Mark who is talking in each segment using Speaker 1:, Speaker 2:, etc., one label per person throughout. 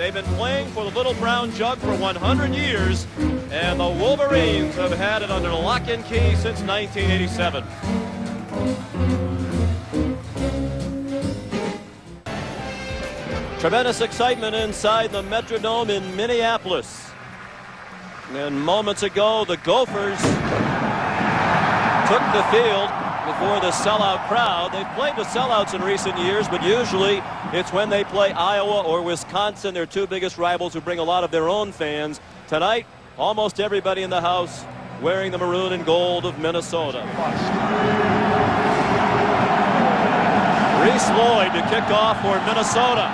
Speaker 1: They've been playing for the Little Brown Jug for 100 years, and the Wolverines have had it under lock and key since 1987. Tremendous excitement inside the Metrodome in Minneapolis. And moments ago, the Gophers took the field before the sellout crowd. They've played the sellouts in recent years, but usually it's when they play Iowa or Wisconsin, their two biggest rivals, who bring a lot of their own fans. Tonight, almost everybody in the house wearing the maroon and gold of Minnesota. Reese Lloyd to kick off for Minnesota.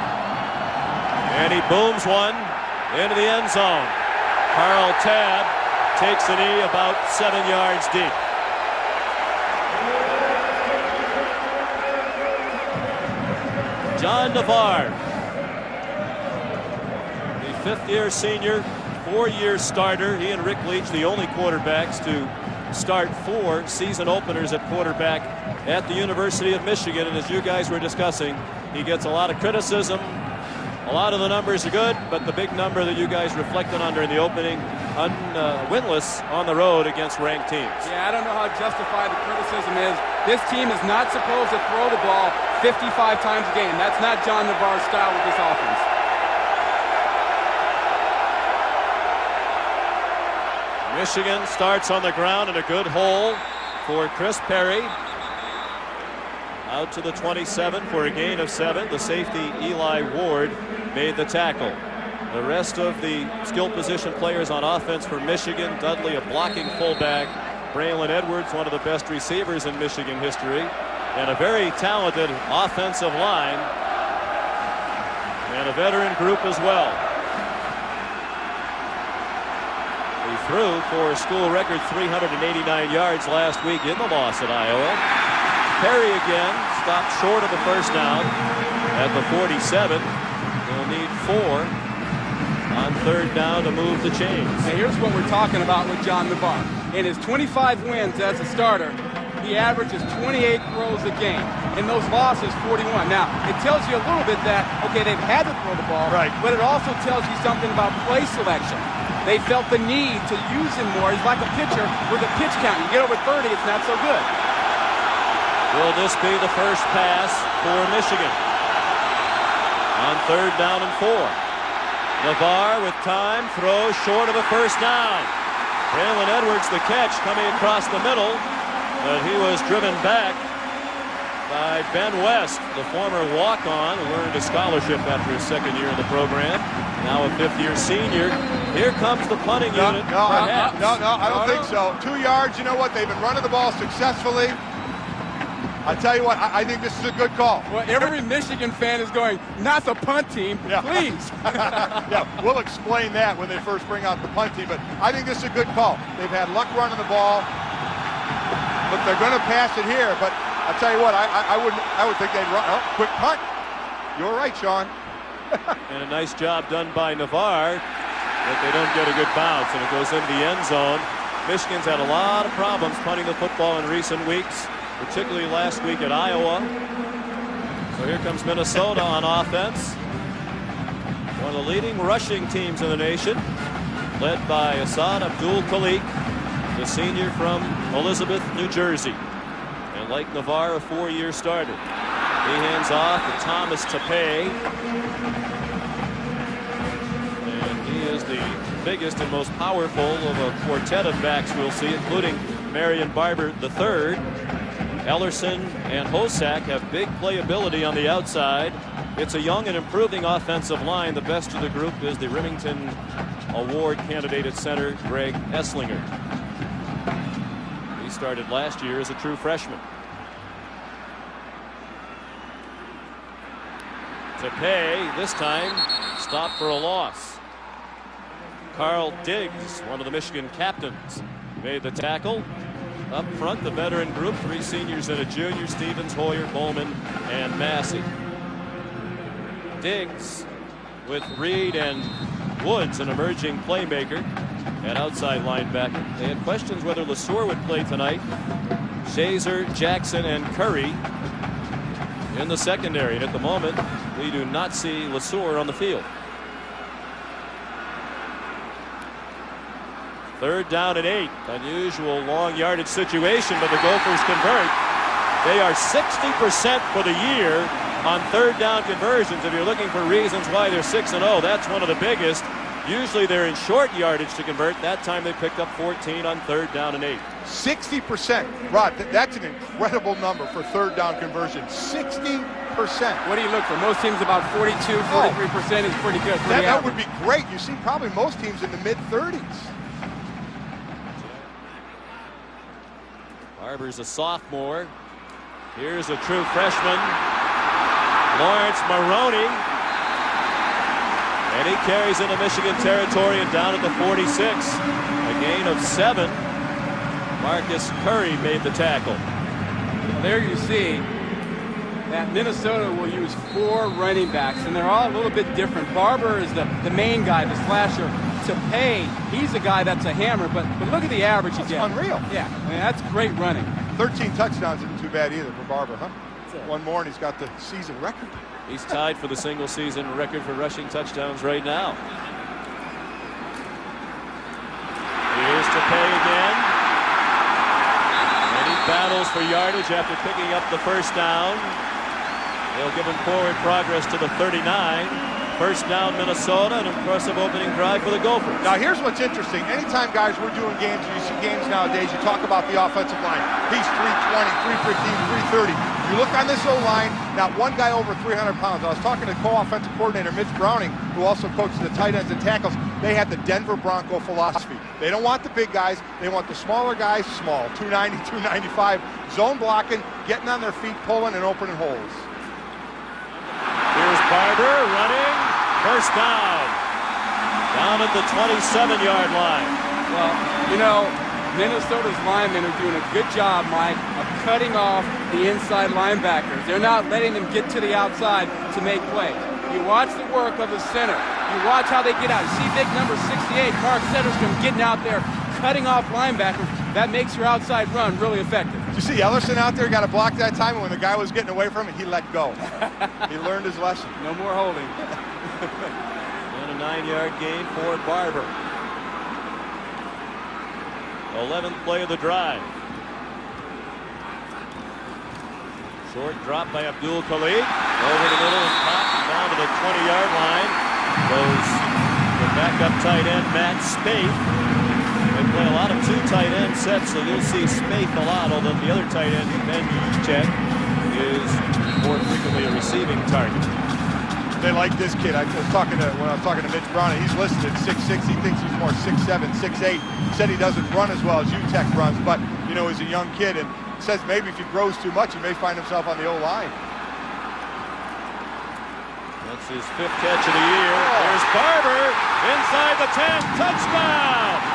Speaker 1: And he booms one into the end zone. Carl Tabb takes a knee about 7 yards deep. John Navarre, the fifth-year senior, four-year starter. He and Rick Leach, the only quarterbacks to start 4 season openers at quarterback at the University of Michigan. And as you guys were discussing, he gets a lot of criticism. A lot of the numbers are good, but the big number that you guys reflected on during the opening, winless on the road against ranked teams.
Speaker 2: Yeah, I don't know how justified the criticism is. This team is not supposed to throw the ball 55 times a game. That's not John Navarre's style with this offense.
Speaker 1: Michigan starts on the ground in a good hole for Chris Perry. Out to the 27 for a gain of 7. The safety Eli Ward made the tackle. The rest of the skill position players on offense for Michigan. Dudley, a blocking fullback. Braylon Edwards, one of the best receivers in Michigan history. And a very talented offensive line. And a veteran group as well. He threw for a school record 389 yards last week in the loss at Iowa. Perry again stopped short of the first down at the 47. They'll need 4 on third down to move the chains.
Speaker 2: Now here's what we're talking about with John Navarre. In his 25 wins as a starter, he averages 28 throws a game. In those losses, 41. Now, it tells you a little bit that, okay, they've had to throw the ball,
Speaker 1: right,
Speaker 2: but it also tells you something about play selection. They felt the need to use him more. He's like a pitcher with a pitch count. You get over 30, it's not so good.
Speaker 1: Will this be the first pass for Michigan? On third down and 4. Navarre with time, throws short of a first down. Braylon Edwards the catch coming across the middle, but he was driven back by Ben West, the former walk-on who earned a scholarship after his second year in the program. Now a fifth-year senior. Here comes the punting unit.
Speaker 3: No, I don't think so. 2 yards, you know what? They've been running the ball successfully. I tell you what, I think this is a good call.
Speaker 2: Well, every Michigan fan is going, not the punt team,
Speaker 3: yeah.
Speaker 2: Please.
Speaker 3: Yeah, we'll explain that when they first bring out the punt team, but I think this is a good call. They've had luck running the ball, but they're going to pass it here. But I tell you what, I would think they'd run. Oh, quick punt. You're right, Sean.
Speaker 1: And a nice job done by Navarre, but they don't get a good bounce, and it goes into the end zone. Michigan's had a lot of problems punting the football in recent weeks, particularly last week at Iowa. So here comes Minnesota on offense. One of the leading rushing teams in the nation, led by Assad Abdul-Khalik, the senior from Elizabeth, New Jersey. And like Navarre, a 4-year starter. He hands off to Thomas Tapé. And he is the biggest and most powerful of a quartet of backs we'll see, including Marion Barber III. Ellerson and Hosack have big playability on the outside. It's a young and improving offensive line. The best of the group is the Remington Award candidate at center, Greg Esslinger. He started last year as a true freshman. Tapé, this time, stopped for a loss. Carl Diggs, one of the Michigan captains, made the tackle. Up front, the veteran group, 3 seniors and a junior, Stevens, Hoyer, Bowman, and Massey. Diggs with Reed and Woods, an emerging playmaker at outside linebacker. They had questions whether LeSueur would play tonight. Shazer, Jackson, and Curry in the secondary. And at the moment, we do not see LeSueur on the field. 3rd down and 8. Unusual long yardage situation, but the Gophers convert. They are 60% for the year on 3rd down conversions. If you're looking for reasons why they're 6-0, that's one of the biggest. Usually they're in short yardage to convert. That time they picked up 14 on 3rd down and 8.
Speaker 3: 60%. Rod, that's an incredible number for 3rd down conversion. 60%.
Speaker 2: What do you look for? Most teams about 42, 43% is pretty good.
Speaker 3: That would be great. You see probably most teams in the mid-30s.
Speaker 1: Barber's a sophomore. Here's a true freshman, Lawrence Maroney. And he carries into Michigan territory and down at the 46. A gain of 7. Marcus Curry made the tackle.
Speaker 2: Well, there you see that Minnesota will use 4 running backs, and they're all a little bit different. Barber is the main guy, the slasher. To pay, he's a guy that's a hammer, but look at the average he gets.
Speaker 3: Unreal.
Speaker 2: Yeah, I mean, that's great running.
Speaker 3: 13 touchdowns isn't too bad either for Barber, huh? One more and he's got the season record.
Speaker 1: He's tied for the single season record for rushing touchdowns right now. Here's to pay again. And he battles for yardage after picking up the 1st down. They'll give him forward progress to the 39. 1st down Minnesota, and impressive opening drive for the Gophers.
Speaker 3: Now here's what's interesting. Anytime, guys, we're doing games, and you see games nowadays, you talk about the offensive line. He's 320, 315, 330. You look on this O-line, not one guy over 300 pounds. I was talking to co-offensive coordinator Mitch Browning, who also coaches the tight ends and tackles. They had the Denver Bronco philosophy. They don't want the big guys. They want the smaller guys, small, 290, 295, zone blocking, getting on their feet, pulling and opening holes.
Speaker 1: Here's Barber running. 1st down. Down at the 27-yard line.
Speaker 2: Well, you know, Minnesota's linemen are doing a good job, Mike, of cutting off the inside linebackers. They're not letting them get to the outside to make plays. You watch the work of the center. You watch how they get out. You see big number 68, Mark Setterstrom, getting out there, cutting off linebackers. That makes your outside run really effective.
Speaker 3: Did you see Ellerson out there got a block that time, and when the guy was getting away from him, he let go. He learned his lesson.
Speaker 2: No more holding.
Speaker 1: And a 9-yard gain for Barber. 11th play of the drive. Short drop by Abdul Khalid. Over the middle and popped down to the 20-yard line. Goes the backup tight end, Matt Spaeth. They play a lot of 2 tight end sets, so you'll see Spaeth a lot, although the other tight end, Ben Juszczyk, is more frequently a receiving target.
Speaker 3: They like this kid. When I was talking to Mitch Browning, he's listed at 6'6". He thinks he's more 6'7", 6'8". Said he doesn't run as well as Juszczyk runs, but you know, he's a young kid, and says maybe if he grows too much, he may find himself on the O-line.
Speaker 1: That's his 5th catch of the year. There's Barber inside the 10, touchdown.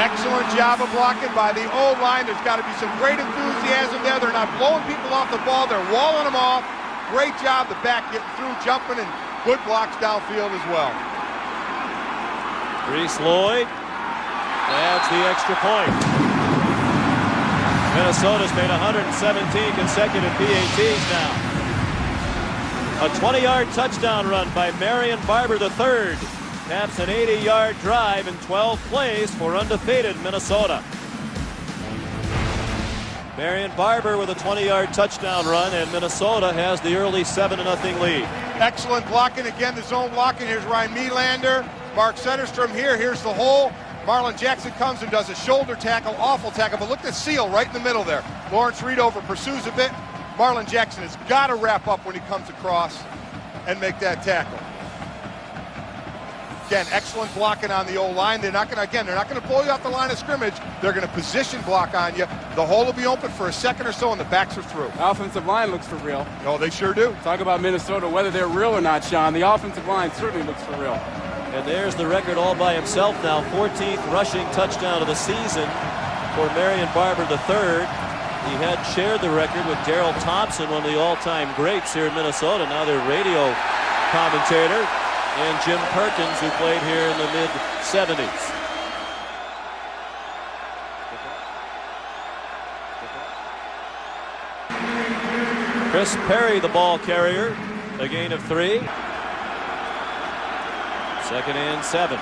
Speaker 3: Excellent job of blocking by the O-line. There's got to be some great enthusiasm there. They're not blowing people off the ball. They're walling them off. Great job. The back getting through, jumping, and good blocks downfield as well.
Speaker 1: Reese Lloyd adds the extra point. Minnesota's made 117 consecutive PATs now. A 20-yard touchdown run by Marion Barber III. Caps an 80-yard drive in 12 plays for undefeated Minnesota. Marion Barber with a 20-yard touchdown run, and Minnesota has the early 7-0 lead.
Speaker 3: Excellent blocking. Again, the zone blocking. Here's Ryan Melander. Mark Setterstrom here. Here's the hole. Marlon Jackson comes and does a shoulder tackle, awful tackle, but look at the seal right in the middle there. Lawrence Reedover pursues a bit. Marlon Jackson has got to wrap up when he comes across and make that tackle. Again, excellent blocking on the O-line. They're not going to blow you off the line of scrimmage. They're going to position block on you. The hole will be open for a second or so, and the backs are through.
Speaker 2: The offensive line looks for real.
Speaker 3: Oh, they sure do.
Speaker 2: Talk about Minnesota, whether they're real or not, Sean. The offensive line certainly looks for real.
Speaker 1: And there's the record all by himself now. 14th rushing touchdown of the season for Marion Barber III. He had shared the record with Darrell Thompson, one of the all-time greats here in Minnesota. Now their radio commentator, and Jim Perkins, who played here in the mid-70s. Chris Perry, the ball carrier, a gain of 3. 2nd and 7.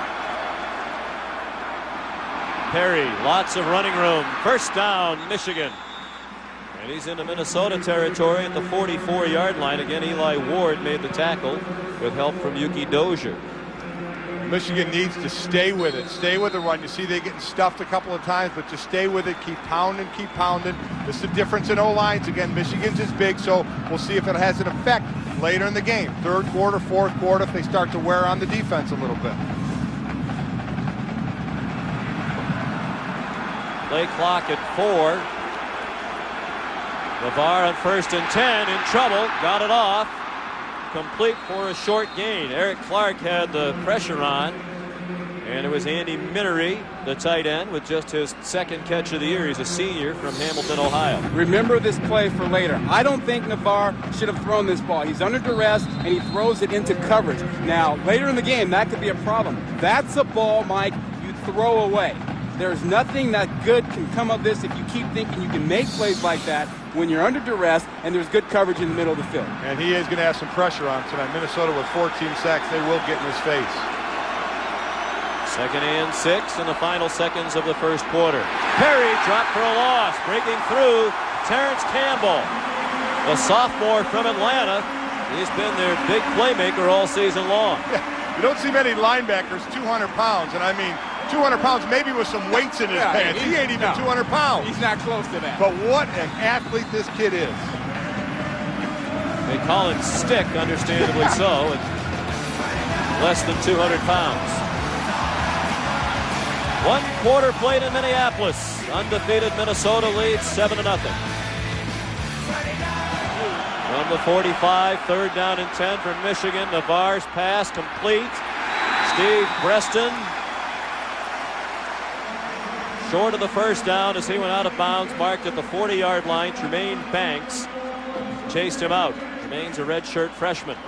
Speaker 1: Perry, lots of running room. First down, Michigan. And he's into Minnesota territory at the 44-yard line. Again, Eli Ward made the tackle with help from Yuki Dozier.
Speaker 3: Michigan needs to stay with it. Stay with the run. You see they're getting stuffed a couple of times, but just stay with it. Keep pounding, keep pounding. This is the difference in O-lines. Again, Michigan's is big, so we'll see if it has an effect later in the game. 3rd quarter, 4th quarter, if they start to wear on the defense a little bit.
Speaker 1: Play clock at 4. Navarre on 1st and 10, in trouble, got it off. Complete for a short gain. Eric Clark had the pressure on, and it was Andy Minnery, the tight end, with just his 2nd catch of the year. He's a senior from Hamilton, Ohio.
Speaker 2: Remember this play for later. I don't think Navarre should have thrown this ball. He's under duress, and he throws it into coverage. Now, later in the game, that could be a problem. That's a ball, Mike, you throw away. There's nothing that good can come of this if you keep thinking you can make plays like that when you're under duress and there's good coverage in the middle of the field.
Speaker 3: And he is going to have some pressure on tonight. Minnesota with 14 sacks, they will get in his face.
Speaker 1: 2nd and 6 in the final seconds of the 1st quarter. Perry dropped for a loss. Breaking through, Terrence Campbell, the sophomore from Atlanta. He's been their big playmaker all season long.
Speaker 3: Yeah, you don't see many linebackers 200 pounds, and I mean 200 pounds maybe with some weights in his pants. He ain't even 200 pounds.
Speaker 2: He's not close to that.
Speaker 3: But what an athlete this kid is.
Speaker 1: They call him Stick, understandably so, at less than 200 pounds. 1 quarter played in Minneapolis. Undefeated Minnesota leads 7-0. From the 45, 3rd down and 10 for Michigan. Navarre's pass complete. Steve Breston short of the 1st down as he went out of bounds, marked at the 40-yard line. Tremaine Banks chased him out. Tremaine's a redshirt freshman.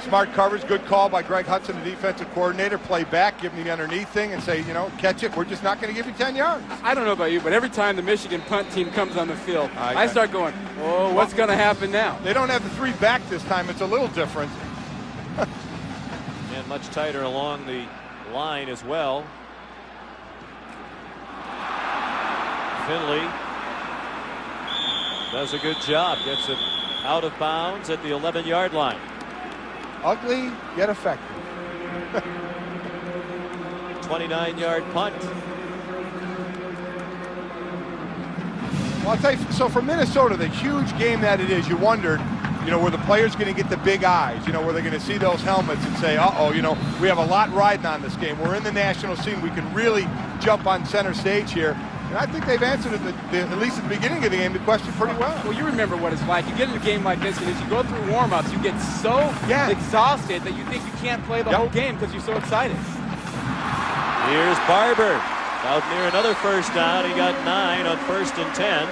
Speaker 3: Smart coverage, good call by Greg Hudson, the defensive coordinator. Play back, give him the underneath thing and say, you know, catch it. We're just not going to give you 10 yards.
Speaker 2: I don't know about you, but every time the Michigan punt team comes on the field, I start going, oh, what's going to happen now?
Speaker 3: They don't have the 3 back this time. It's a little different.
Speaker 1: And much tighter along the line as well. Finley does a good job. Gets it out of bounds at the 11-yard line.
Speaker 3: Ugly, yet effective.
Speaker 1: 29-yard punt.
Speaker 3: Well, I'll tell you, so for Minnesota, the huge game that it is, you wondered, you know, were the players going to get the big eyes? You know, were they going to see those helmets and say, uh-oh, you know, we have a lot riding on this game. We're in the national scene. We can really jump on center stage here. And I think they've answered it, at least at the beginning of the game, the question pretty well.
Speaker 2: Well, you remember what it's like. You get in a game like this, and as you go through warm-ups, you get so exhausted that you think you can't play the whole game because you're so excited.
Speaker 1: Here's Barber out near another 1st down. He got 9 on 1st and 10.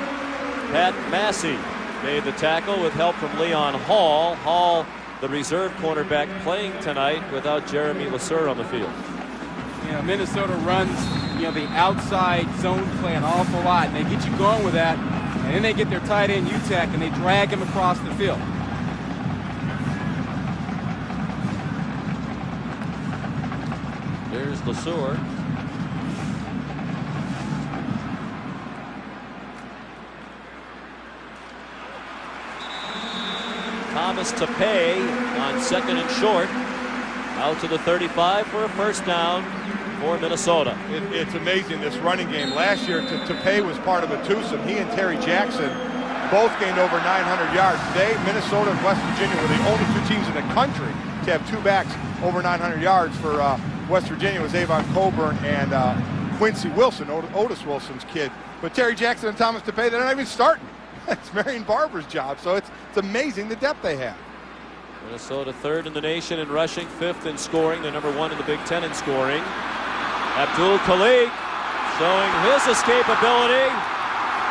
Speaker 1: Pat Massey made the tackle with help from Leon Hall. Hall, the reserve cornerback, playing tonight without Jeremy Lasser on the field.
Speaker 2: You know, Minnesota runs, you know, the outside zone play an awful lot, and they get you going with that, and then they get their tight end UTEC, and they drag him across the field.
Speaker 1: There's Lasser. Thomas Tapei on 2nd and short. Out to the 35 for a 1st down for Minnesota.
Speaker 3: It's amazing, this running game. Last year, Tapei was part of a twosome. He and Terry Jackson both gained over 900 yards. Today, Minnesota and West Virginia were the only 2 teams in the country to have 2 backs over 900 yards. For West Virginia was Avon Coburn and Quincy Wilson, Otis Wilson's kid. But Terry Jackson and Thomas Tapei, they're not even starting. It's Marion Barber's job, so it's amazing the depth they have.
Speaker 1: Minnesota 3rd in the nation in rushing, 5th in scoring. They're number 1 in the Big Ten in scoring. Abdul Khalik showing his escapability.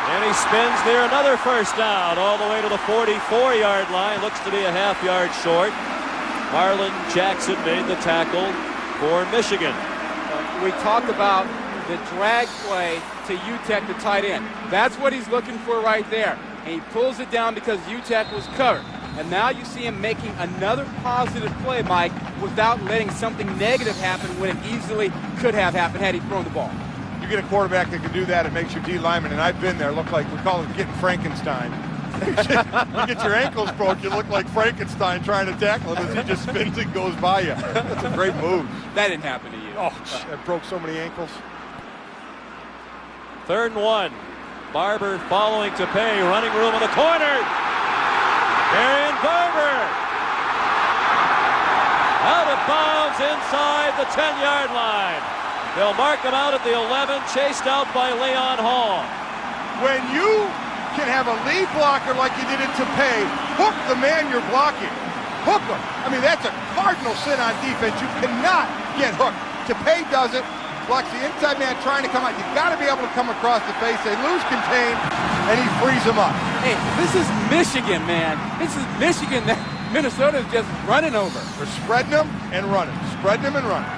Speaker 1: And he spins near another first down all the way to the 44-yard line. Looks to be a half-yard short. Marlon Jackson made the tackle for Michigan.
Speaker 2: We talked about the drag play to UTEP, the tight end. That's what he's looking for right there. And he pulls it down because UTEP was covered. And now you see him making another positive play, Mike, without letting something negative happen when it easily could have happened had he thrown the ball.
Speaker 3: You get a quarterback that can do that, it makes your D lineman, and I've been there, look like, we call it getting Frankenstein. You get your ankles broke, you look like Frankenstein trying to tackle him as he just spins and goes by you. That's a great move.
Speaker 2: That didn't happen to you.
Speaker 3: Oh, I broke so many ankles.
Speaker 1: 3rd and 1. Barber following to pay, running room in the corner. Marion Barber. Out of bounds inside the 10-yard line. They'll mark him out at the 11, chased out by Leon Hall.
Speaker 3: When you can have a lead blocker like you did at Tapay, hook the man you're blocking. Hook him. I mean, that's a cardinal sin on defense. You cannot get hooked. Tapay does it. Blocks the inside man trying to come out. You've got to be able to come across the face. They lose contain, and he frees them up.
Speaker 2: Hey, this is Michigan, man. This is Michigan that Minnesota's just running over.
Speaker 3: They're spreading them and running. Spreading them and running.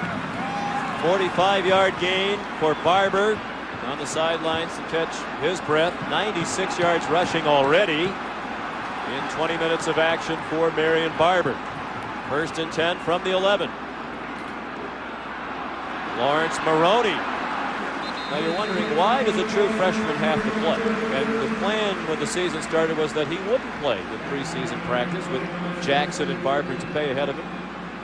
Speaker 1: 45-yard gain for Barber on the sidelines to catch his breath. 96 yards rushing already in 20 minutes of action for Marion Barber. 1st and 10 from the 11. Lawrence Maroney. Now you're wondering, why does a true freshman have to play? And the plan when the season started was that he wouldn't play the preseason practice with Jackson and Barber to pay ahead of him.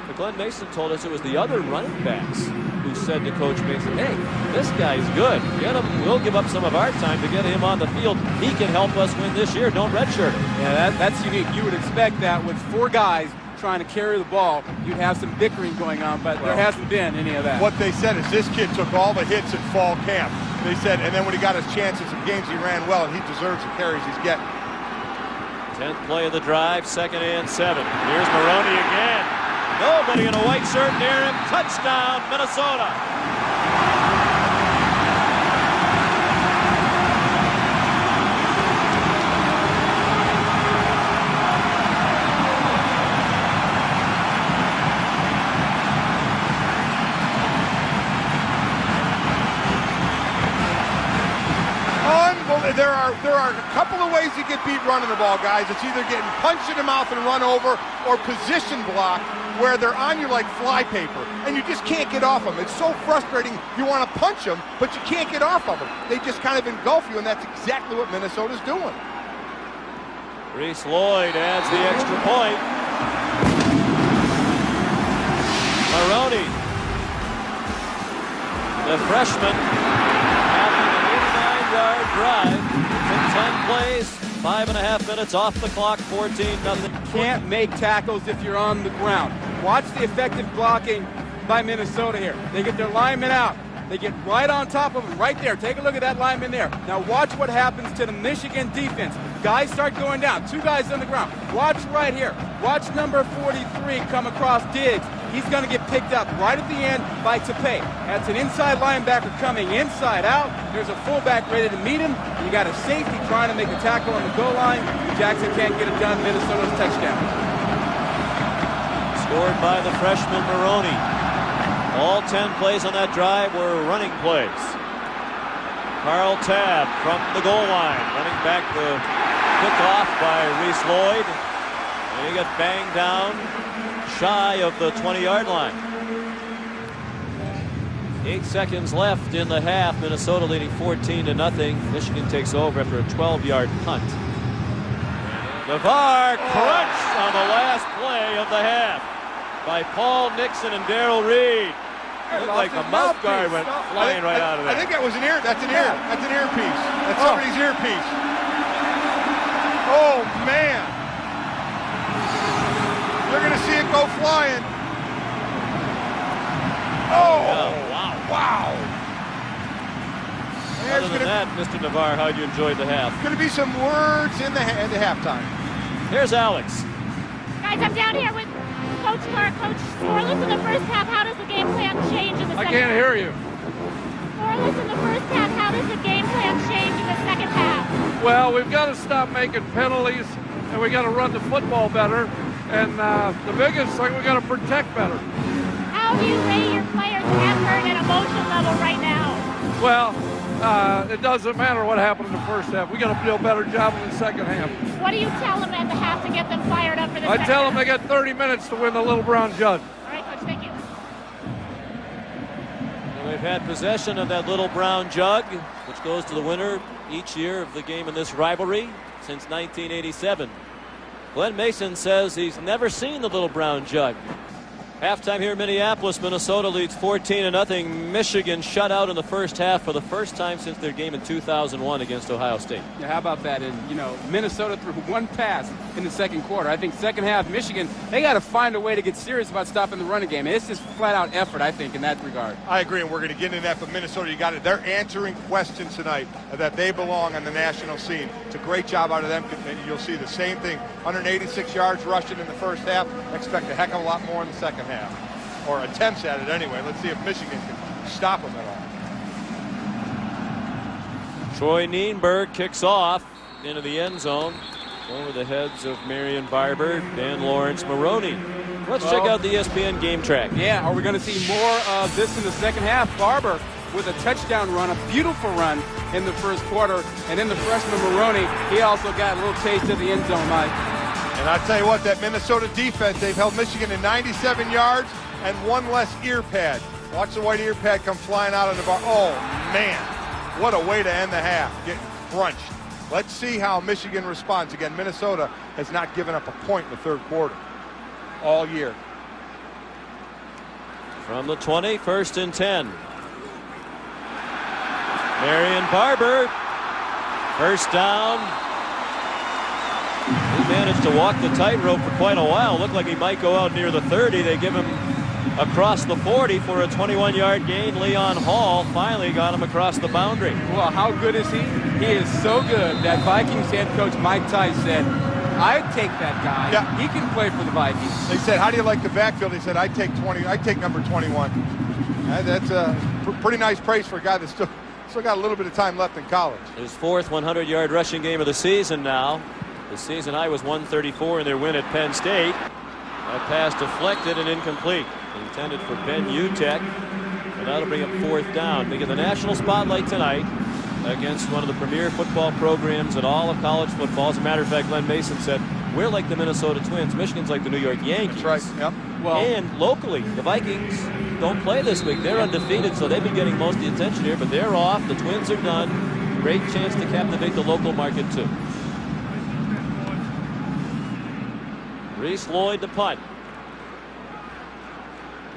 Speaker 1: But Glenn Mason told us it was the other running backs who said to Coach Mason, hey, this guy's good. Get him. We'll give up some of our time to get him on the field. He can help us win this year. Don't redshirt him.
Speaker 2: Yeah, that's unique. You would expect that with 4 guys trying to carry the ball, you'd have some bickering going on, but there hasn't been any of that.
Speaker 3: What they said is this kid took all the hits in fall camp. They said, and then when he got his chance in some games, he ran well, and he deserves the carries he's getting.
Speaker 1: 10th play of the drive, 2nd and 7. Here's Maroney again. Nobody in a white shirt near him. Touchdown, Minnesota.
Speaker 3: There are a couple of ways you get beat running the ball, guys. It's either getting punched in the mouth and run over, or position block where they're on you like flypaper, and you just can't get off them. It's so frustrating. You want to punch them, but you can't get off of them. They just kind of engulf you, and that's exactly what Minnesota's doing.
Speaker 1: Reese Lloyd adds the extra point. Maroney, the freshman, having an 89-yard drive. In 10 plays, 5.5 minutes off the clock, 14-0.
Speaker 2: Can't make tackles if you're on the ground. Watch the effective blocking by Minnesota here. They get their linemen out. They get right on top of him, right there. Take a look at that lineman there. Now watch what happens to the Michigan defense. Guys start going down. 2 guys on the ground. Watch right here. Watch number 43 come across Diggs. He's going to get picked up right at the end by Tapay. That's an inside linebacker coming inside out. There's a fullback ready to meet him. And you got a safety trying to make a tackle on the goal line. Jackson can't get it done. Minnesota's touchdown.
Speaker 1: Scored by the freshman Maroney. All 10 plays on that drive were running plays. Carl Tabb from the goal line, running back the kickoff by Reese Lloyd. And he got banged down shy of the 20-yard line. 8 seconds left in the half. Minnesota leading 14-0. Michigan takes over after a 12-yard punt. Navarre crushed on the last play of the half by Paul Nixon and Darrell Reed. Looked like the mouth guard went flying right out of there.
Speaker 3: I think that was an ear. That's an ear. That's an earpiece. That's somebody's earpiece. Oh man! You're going to see it go flying. Oh!
Speaker 1: Wow!
Speaker 3: Wow!
Speaker 1: Other than that, Mr. Navarre, how'd you enjoy the half?
Speaker 3: Going to be some words in the halftime.
Speaker 1: Here's Alex.
Speaker 4: Guys, I'm down here with Coach Moore, Coach Scoreless in the first half. How does the game plan change in the second half?
Speaker 5: I can't hear you.
Speaker 4: For scoreless in the first half. How does the game plan change in the second half?
Speaker 5: Well, we've got to stop making penalties, and we got to run the football better. And the biggest thing, we got to protect better.
Speaker 4: How do you rate your players' effort and emotion level right now?
Speaker 5: Well, it doesn't matter what happened in the first half. We got to do a better job in the second half.
Speaker 4: What do you tell them at the half to get them fired up for the second half?
Speaker 5: I tell them they got 30 minutes to win the Little Brown Jug.
Speaker 4: All right, Coach, thank you.
Speaker 1: And they've had possession of that Little Brown Jug, which goes to the winner each year of the game in this rivalry since 1987. Glenn Mason says he's never seen the Little Brown Jug. Halftime here in Minneapolis, Minnesota leads 14-0. Michigan shut out in the first half for the first time since their game in 2001 against Ohio State.
Speaker 2: Yeah, how about that? And, you know, Minnesota threw one pass in the second quarter. I think second half, Michigan, they got to find a way to get serious about stopping the running game. It's just flat-out effort, I think, in that regard.
Speaker 3: I agree, and we're going to get into that. But Minnesota, you got it. They're answering questions tonight that they belong on the national scene. It's a great job out of them. You'll see the same thing. 186 yards rushing in the first half. Expect a heck of a lot more in the second half. Or attempts at it anyway. Let's see if Michigan can stop them at all.
Speaker 1: Troy Nienberg kicks off into the end zone over the heads of Marion, Barber, Dan Lawrence, Maroney. Let's check out the ESPN game track.
Speaker 2: Yeah, are we going to see more of this in the second half? Barber with a touchdown run, a beautiful run in the first quarter. And then the freshman Maroney, he also got a little taste of the end zone, Mike.
Speaker 3: And I'll tell you what, that Minnesota defense, they've held Michigan to 97 yards and one less ear pad. Watch the white ear pad come flying out of the bar. Oh, man, what a way to end the half, getting crunched. Let's see how Michigan responds. Again, Minnesota has not given up a point in the third quarter all year.
Speaker 1: From the 20, 1st and 10. Marion Barber, first down. He managed to walk the tightrope for quite a while. Looked like he might go out near the 30. They give him across the 40 for a 21-yard gain. Leon Hall finally got him across the boundary.
Speaker 2: Well, how good is he? He is so good that Vikings head coach Mike Tice said, I'd take that guy.
Speaker 3: Yeah.
Speaker 2: He can play for the Vikings.
Speaker 3: They said, how do you like the backfield? He said, I'd take number 21. That's a pretty nice praise for a guy that's still got a little bit of time left in college.
Speaker 1: His fourth 100-yard rushing game of the season now. The season high was 134 in their win at Penn State. That pass deflected and incomplete. Intended for Ben Utek. And that'll bring up fourth down. They get the national spotlight tonight against one of the premier football programs in all of college football. As a matter of fact, Glenn Mason said, we're like the Minnesota Twins. Michigan's like the New York Yankees.
Speaker 3: That's right. Yep.
Speaker 2: Well,
Speaker 1: and locally, the Vikings don't play this week. They're undefeated, so they've been getting most of the attention here, but they're off. The Twins are done. Great chance to captivate the local market, too. Reese Lloyd to punt.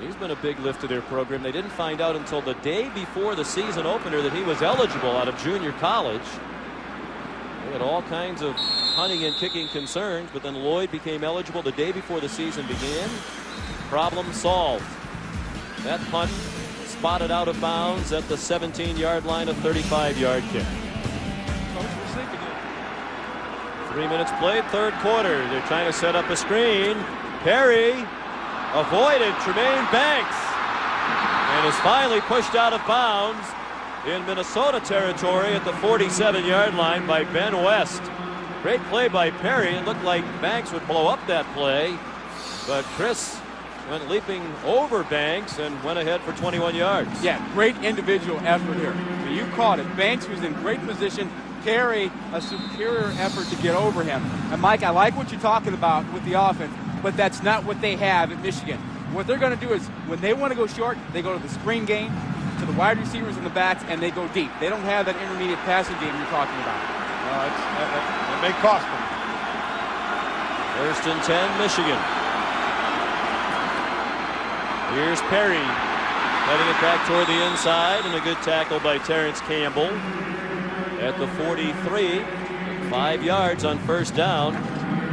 Speaker 1: He's been a big lift to their program. They didn't find out until the day before the season opener that he was eligible out of junior college. They had all kinds of punting and kicking concerns, but then Lloyd became eligible the day before the season began. Problem solved. That punt spotted out of bounds at the 17-yard line, a 35-yard kick. 3 minutes played, third quarter. They're trying to set up a screen. Perry avoided Tremaine Banks and is finally pushed out of bounds in Minnesota territory at the 47-yard line by Ben West. Great play by Perry. It looked like Banks would blow up that play, but Chris went leaping over Banks and went ahead for 21 yards.
Speaker 2: Yeah, great individual effort here. I mean, you caught it. Banks was in great position. Perry, a superior effort to get over him. And Mike, I like what you're talking about with the offense, but that's not what they have at Michigan. What they're going to do is when they want to go short, they go to the screen game, to the wide receivers in the backs, and they go deep. They don't have that intermediate passing game you're talking about.
Speaker 3: It may cost them.
Speaker 1: 1st and 10, Michigan. Here's Perry heading it back toward the inside, and a good tackle by Terrence Campbell at the 43. 5 yards on first down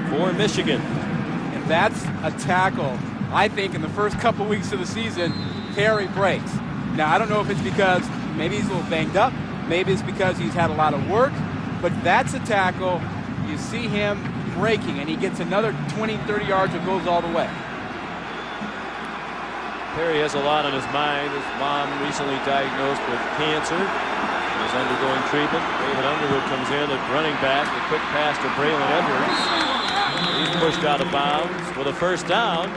Speaker 1: for Michigan.
Speaker 2: And that's a tackle, I think, in the first couple weeks of the season, Perry breaks. Now, I don't know if it's because maybe he's a little banged up. Maybe it's because he's had a lot of work. But that's a tackle. You see him breaking, and he gets another 20, 30 yards and goes all the way.
Speaker 1: Perry has a lot on his mind. His mom recently diagnosed with cancer. He's undergoing treatment. David Underwood comes in at running back. A quick pass to Braylon Edwards. He's pushed out of bounds with a first down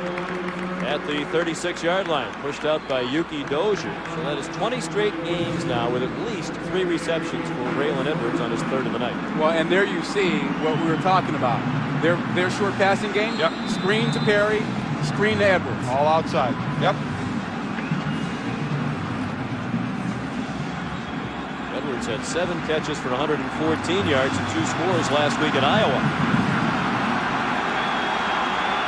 Speaker 1: at the 36-yard line. Pushed out by Yuki Dozier. So that is 20 straight games now with at least 3 receptions for Braylon Edwards on his 3rd of the night.
Speaker 2: Well, and there you see what we were talking about. Their short passing game.
Speaker 3: Yep.
Speaker 2: Screen to Perry, screen to Edwards.
Speaker 3: All outside. Yep.
Speaker 1: Edwards had 7 catches for 114 yards and 2 scores last week at Iowa.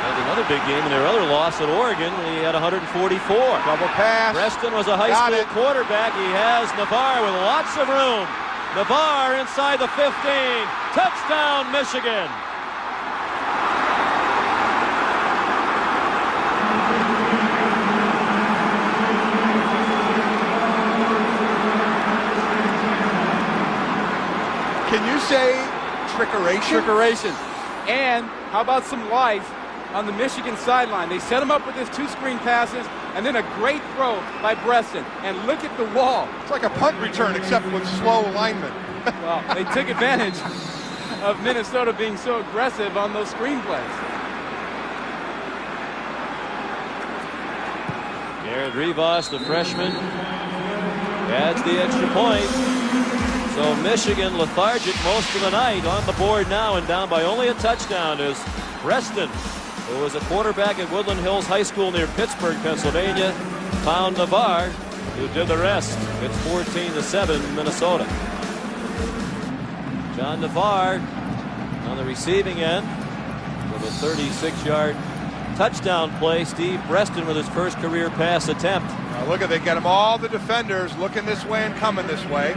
Speaker 1: Had another big game in their other loss at Oregon when he had 144.
Speaker 3: Double pass.
Speaker 1: Preston was a high school quarterback. He has Navarre with lots of room. Navarre inside the 15. Touchdown, Michigan.
Speaker 3: Can you say trickeration?
Speaker 2: Trickeration. And how about some life on the Michigan sideline? They set him up with his 2 screen passes and then a great throw by Preston. And look at the wall.
Speaker 3: It's like a punt return except with slow alignment.
Speaker 2: Well, they took advantage of Minnesota being so aggressive on those screen plays.
Speaker 1: Garrett Rivas, the freshman, adds the extra point. So Michigan lethargic most of the night, on the board now and down by only a touchdown is Preston, who was a quarterback at Woodland Hills High School near Pittsburgh, Pennsylvania, found Navarre, who did the rest. It's 14-7 Minnesota. John Navarre on the receiving end with a 36-yard touchdown play. Steve Preston with his first career pass attempt.
Speaker 3: Look at, they get them all the defenders looking this way and coming this way.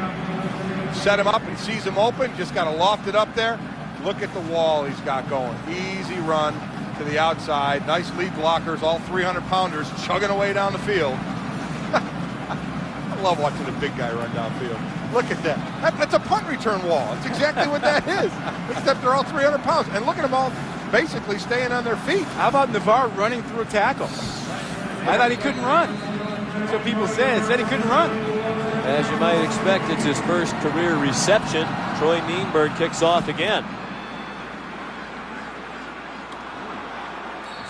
Speaker 3: Set him up and sees him open. Just got to loft it up there. Look at the wall he's got going. Easy run to the outside. Nice lead blockers, all 300-pounders chugging away down the field. I love watching the big guy run downfield. Look at that. That's a punt return wall. That's exactly what that is. Except they're all 300 pounds. And look at them all basically staying on their feet.
Speaker 2: How about Navarre running through a tackle? I thought he couldn't run. That's what people said. Said he couldn't run.
Speaker 1: As you might expect, it's his first career reception. Troy Nienberg kicks off again.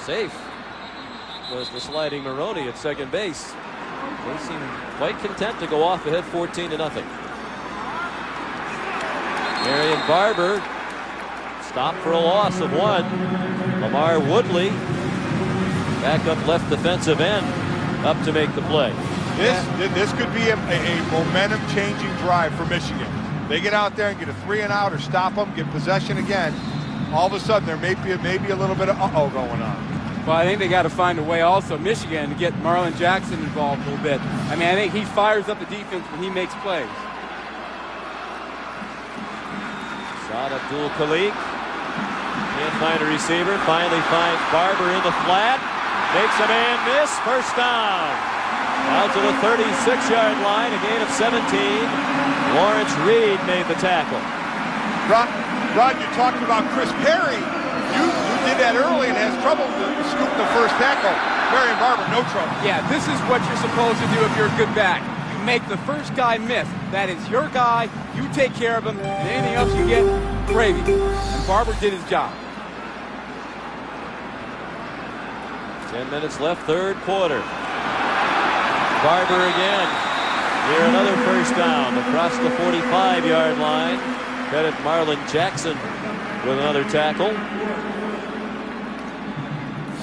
Speaker 1: Safe was the sliding Maroney at second base. They seem quite content to go off ahead 14-0. Marion Barber stopped for a loss of 1. Lamar Woodley, backup left defensive end, up to make the play.
Speaker 3: This could be a momentum-changing drive for Michigan. They get out there and get a 3-and-out or stop them, get possession again. All of a sudden, there may be a little bit of uh-oh going on.
Speaker 2: Well, I think they got to find a way also, Michigan, to get Marlon Jackson involved a little bit. I mean, I think he fires up the defense when he makes plays.
Speaker 1: Saad Abdul Khalik can't find a receiver. Finally finds Barber in the flat. Makes a man miss. First down. Out to the 36-yard line. A gain of 17. Lawrence Reed made the tackle.
Speaker 3: Rod, you talked about Chris Perry. You did that early and has trouble scooping the first tackle. Marion Barber, no trouble.
Speaker 2: Yeah, this is what you're supposed to do if you're a good back. You make the first guy miss. That is your guy. You take care of him. And anything else you get, gravy. And Barber did his job.
Speaker 1: 10 minutes left, third quarter. Barber again. Here another first down across the 45-yard line. Credit Marlon Jackson with another tackle.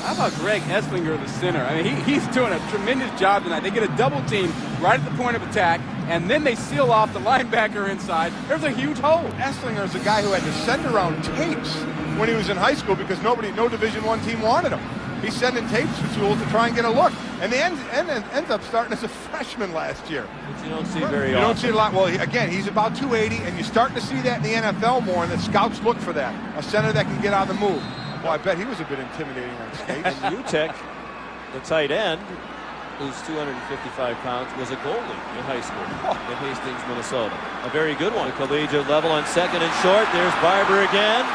Speaker 2: How about Greg Esslinger, the center? I mean, he's doing a tremendous job tonight. They get a double team right at the point of attack, and then they seal off the linebacker inside. There's a huge hole.
Speaker 3: Esslinger is a guy who had to send around tapes when he was in high school because no Division I team wanted him. He's sending tapes to schools to try and get a look. And they ends up starting as a freshman last year.
Speaker 1: Which you don't see very often.
Speaker 3: You don't see it a lot. Well, again, he's about 280, and you're starting to see that in the NFL more, and the scouts look for that. A center that can get on the move. Well, I bet he was a bit intimidating on skates.
Speaker 1: And Utek, the tight end, who's 255 pounds, was a goalie in high school in Hastings, Minnesota. A very good one. Collegiate level on second and short. There's Barber again.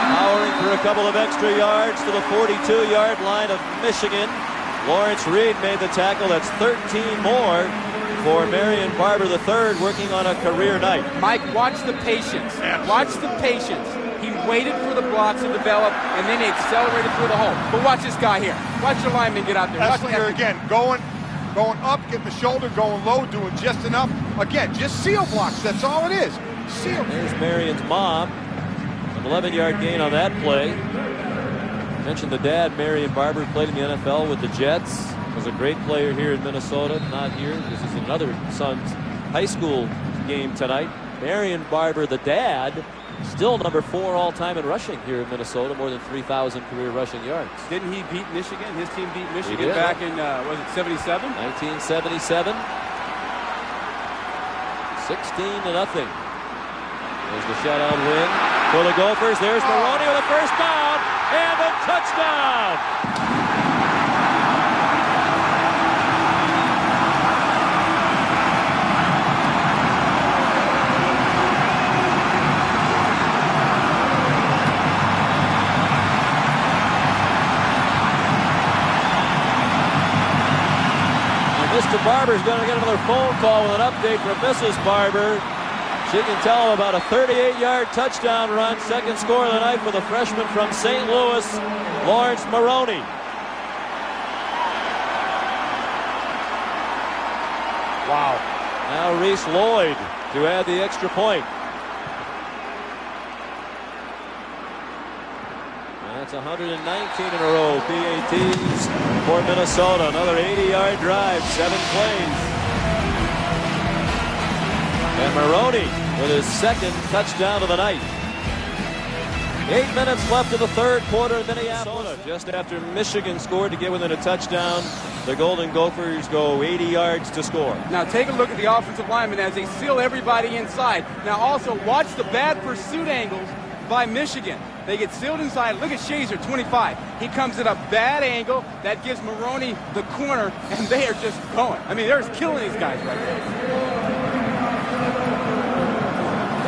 Speaker 1: Powering for a couple of extra yards to the 42-yard line of Michigan. Lawrence Reed made the tackle. That's 13 more for Marion Barber III, working on a career night.
Speaker 2: Mike, watch the patience. Watch the patience. He waited for the blocks to develop, and then he accelerated through the hole. But watch this guy here. Watch your lineman get out there.
Speaker 3: Esslinger again, going up, getting the shoulder, going low, doing just enough. Again, just seal blocks. That's all it is. Seal.
Speaker 1: There's Marion's mom. An 11-yard gain on that play. I mentioned the dad, Marion Barber, played in the NFL with the Jets. Was a great player here in Minnesota. Not here. This is another son's high school game tonight. Marion Barber, the dad, still number 4 all-time in rushing here in Minnesota, more than 3,000 career rushing yards.
Speaker 2: Didn't he beat Michigan? His team beat Michigan back in, was it 77?
Speaker 1: 1977. 16-0. There's the shutout win for the Gophers. There's Maroney with a first down and a touchdown. Mr. Barber's going to get another phone call with an update from Mrs. Barber. She can tell him about a 38-yard touchdown run, second score of the night for the freshman from St. Louis, Lawrence Maroney.
Speaker 2: Wow.
Speaker 1: Now Reese Lloyd to add the extra point. That's 119 in a row PATs for Minnesota. Another 80-yard drive, 7 plays. And Maroney with his second touchdown of the night. 8 minutes left of the third quarter in Minneapolis. Just after Michigan scored to get within a touchdown, the Golden Gophers go 80 yards to score.
Speaker 2: Now take a look at the offensive linemen as they seal everybody inside. Now also watch the bad pursuit angles by Michigan. They get sealed inside. Look at Shazer, 25. He comes at a bad angle. That gives Maroney the corner, and they are just going. I mean, they're just killing these guys right there.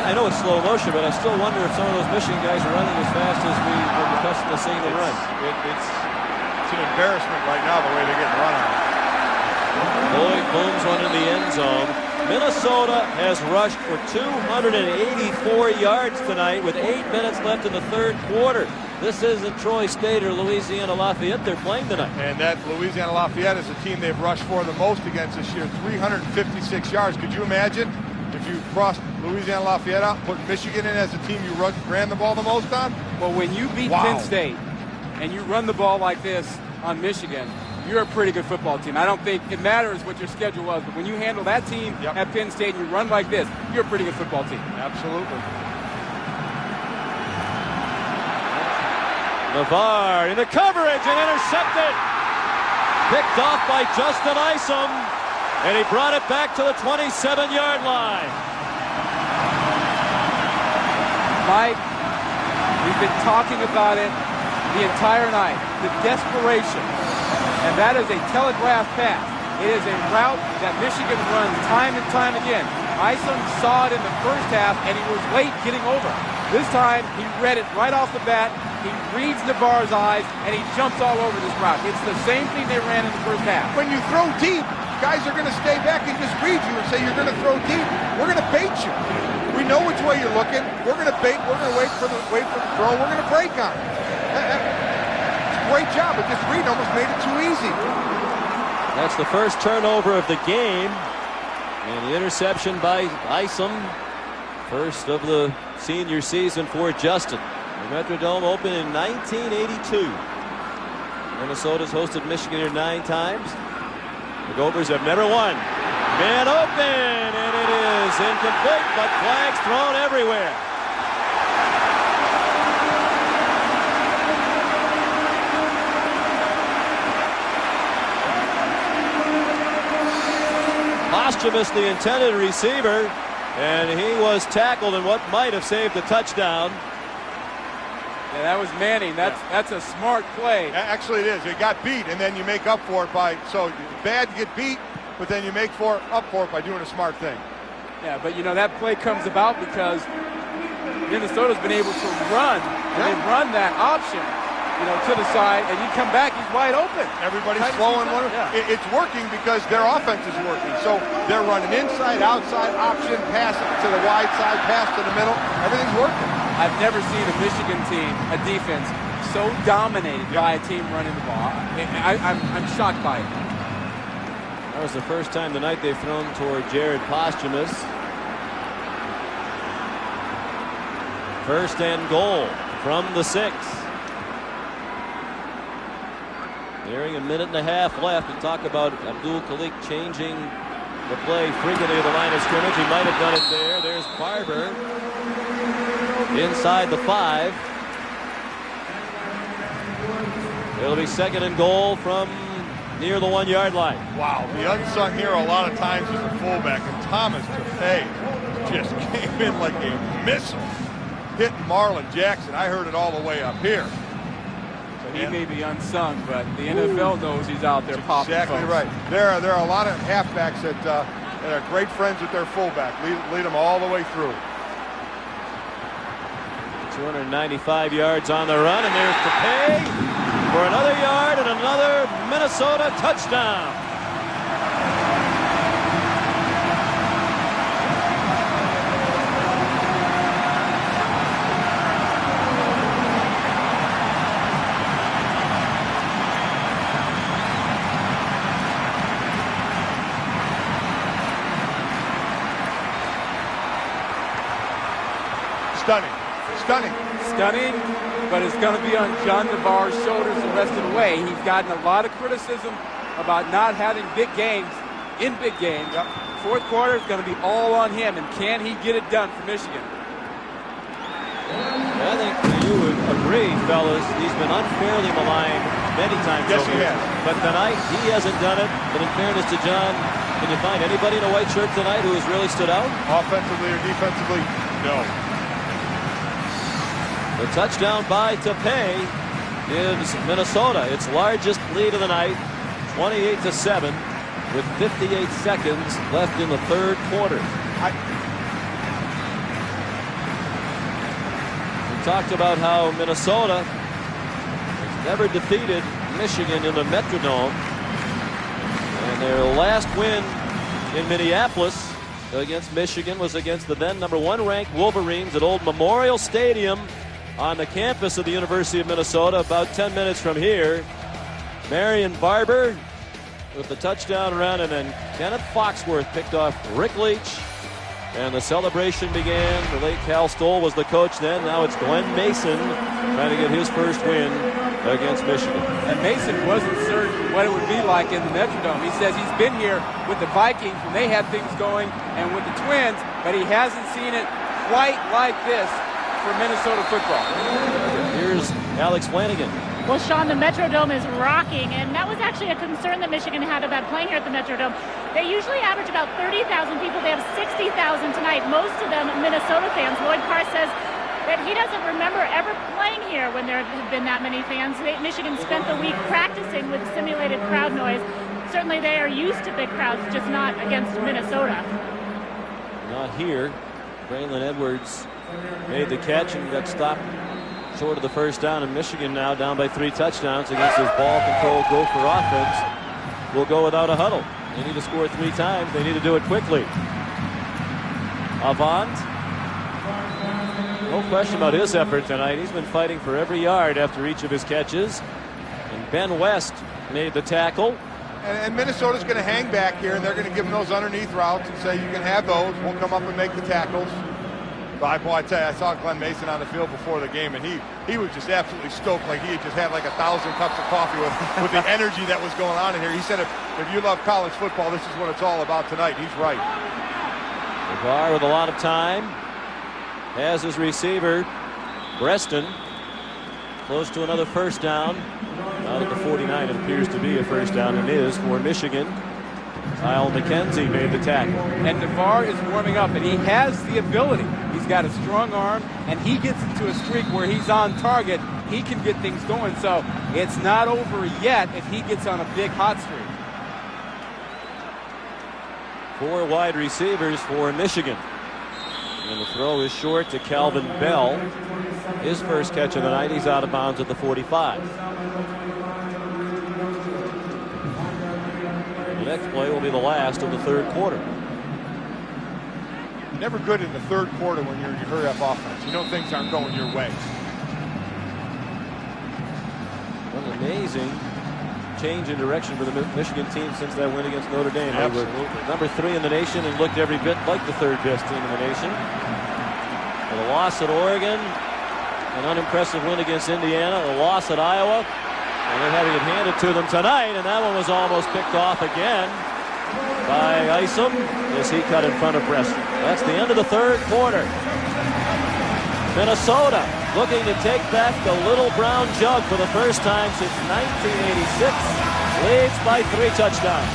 Speaker 1: I know it's slow motion, but I still wonder if some of those Michigan guys are running as fast as we were accustomed to seeing them run.
Speaker 3: It's an embarrassment right now the way they're getting run on.
Speaker 1: Lloyd booms one in the end zone. Minnesota has rushed for 284 yards tonight with 8 minutes left in the third quarter. This isn't Troy State or Louisiana Lafayette they're playing tonight.
Speaker 3: And that Louisiana Lafayette is the team they've rushed for the most against this year, 356 yards. Could you imagine if you crossed Louisiana Lafayette out, put Michigan in as the team you ran the ball the most on?
Speaker 2: Well, when you beat Penn State and you run the ball like this on Michigan, you're a pretty good football team. I don't think it matters what your schedule was, but when you handle that team at Penn State and you run like this, you're a pretty good football team.
Speaker 3: Absolutely.
Speaker 1: Navarre in the coverage and intercepted. Picked off by Justin Isom, and he brought it back to the 27-yard line.
Speaker 2: Mike, we've been talking about it the entire night. The desperation. And that is a telegraph pass. It is a route that Michigan runs time and time again. Isom saw it in the first half, and he was late getting over. This time, he read it right off the bat. He reads Navarre's eyes, and he jumps all over this route. It's the same thing they ran in the first half.
Speaker 3: When you throw deep, guys are going to stay back and just read you and say, you're going to throw deep. We're going to bait you. We know which way you're looking. We're going to bait. We're going to wait for the throw. We're going to break on it. Great job, but this read almost made it too easy.
Speaker 1: That's the first turnover of the game. And the interception by Isom. First of the senior season for Justin. The Metrodome opened in 1982. Minnesota's hosted Michigan here 9 times. The Gophers have never won. Man open, and it is incomplete, but flags thrown everywhere. Posthumous, the intended receiver, and he was tackled in what might have saved the touchdown.
Speaker 2: Yeah, that was Manning. That's a smart play.
Speaker 3: Actually, it is. You got beat, and then you make up for it by, so bad to get beat, but then you make up for it by doing a smart thing.
Speaker 2: Yeah, but you know, that play comes about because Minnesota's been able to run, and they run that option. to the side, and you come back, he's wide open.
Speaker 3: Everybody's slowing one.
Speaker 2: Yeah.
Speaker 3: It's working because their offense is working. So they're running inside, outside, option, pass to the wide side, pass to the middle. Everything's working.
Speaker 2: I've never seen a Michigan team, a defense, so dominated by a team running the ball. I'm shocked by it.
Speaker 1: That was the first time tonight they've thrown toward Jared Posthumus. First and goal from the 6. Nearing a minute and a half left. And talk about Abdul Khalik changing the play frequently at the line of scrimmage. He might have done it there. There's Barber inside the 5. It'll be second and goal from near the 1-yard line.
Speaker 3: Wow, the unsung hero a lot of times is the fullback, and Thomas Tafay just came in like a missile, hitting Marlon Jackson. I heard it all the way up here.
Speaker 2: So he may be unsung, but the NFL knows he's out there popping.
Speaker 3: Exactly
Speaker 2: folks.
Speaker 3: right. There are a lot of halfbacks that are great friends with their fullback. Lead them all the way through.
Speaker 1: 295 yards on the run, and there's Tafay for another yard and another Minnesota touchdown.
Speaker 3: Stunning.
Speaker 2: But it's going to be on John Navarre's shoulders the rest of the way. He's gotten a lot of criticism about not having big games in big games.
Speaker 3: Yep.
Speaker 2: Fourth quarter is going to be all on him, and can he get it done for Michigan?
Speaker 1: I think you would agree, fellas, he's been unfairly maligned many times.
Speaker 3: Yes, he has.
Speaker 1: But tonight, he hasn't done it. But in fairness to John, can you find anybody in a white shirt tonight who has really stood out?
Speaker 3: Offensively or defensively? No.
Speaker 1: The touchdown by Tafay gives Minnesota its largest lead of the night, 28-7, with 58 seconds left in the third quarter. We talked about how Minnesota has never defeated Michigan in the Metrodome, and their last win in Minneapolis against Michigan was against the then #1 ranked Wolverines at Old Memorial Stadium on the campus of the University of Minnesota, about 10 minutes from here. Marion Barber with the touchdown run, and then Kenneth Foxworth picked off Rick Leach, and the celebration began. The late Cal Stoll was the coach then. Now it's Glenn Mason trying to get his first win against Michigan.
Speaker 2: And Mason wasn't certain what it would be like in the Metrodome. He says he's been here with the Vikings when they had things going and with the Twins, but he hasn't seen it quite like this for Minnesota football.
Speaker 1: Here's Alex Flanagan.
Speaker 4: Well, Sean, the Metrodome is rocking, and that was actually a concern that Michigan had about playing here at the Metrodome. They usually average about 30,000 people. They have 60,000 tonight, most of them Minnesota fans. Lloyd Carr says that he doesn't remember ever playing here when there have been that many fans. Michigan spent the week practicing with simulated crowd noise. Certainly they are used to big crowds, just not against Minnesota.
Speaker 1: Not here. Braylon Edwards made the catch and got stopped short of the first down, and Michigan now down by 3 touchdowns against this ball-controlled Gopher offense. Will go without a huddle. They need to score 3 times. They need to do it quickly. Avant. No question about his effort tonight. He's been fighting for every yard after each of his catches. And Ben West made the tackle.
Speaker 3: And Minnesota's going to hang back here, and they're going to give them those underneath routes and say, you can have those. We'll come up and make the tackles. But boy, I tell you, I saw Glenn Mason on the field before the game, and he was just absolutely stoked, like he had just had like 1,000 cups of coffee with the energy that was going on in here. He said, if you love college football, this is what it's all about tonight. He's right.
Speaker 1: Navarre with a lot of time. Has his receiver, Breston, close to another first down. Out at the 49, it appears to be a first down, and is for Michigan. Kyle McKenzie made the tackle.
Speaker 2: And Navarre is warming up, and he has the ability. He's got a strong arm, and he gets into a streak where he's on target. He can get things going, so it's not over yet if he gets on a big hot streak.
Speaker 1: 4 wide receivers for Michigan. And the throw is short to Calvin Bell. His first catch of the night. He's out of bounds at the 45. The next play will be the last of the third quarter.
Speaker 3: Never good in the third quarter when you're in your hurry-up offense. You know things aren't going your way.
Speaker 1: An amazing change in direction for the Michigan team since that win against Notre Dame.
Speaker 3: Absolutely.
Speaker 1: They were number 3 in the nation and looked every bit like the third best team in the nation. But a loss at Oregon, an unimpressive win against Indiana, a loss at Iowa, and they're having it handed to them tonight, and that one was almost picked off again by Isom as he cut in front of Breslin. That's the end of the third quarter. Minnesota looking to take back the Little Brown Jug for the first time since 1986. Leads by 3 touchdowns.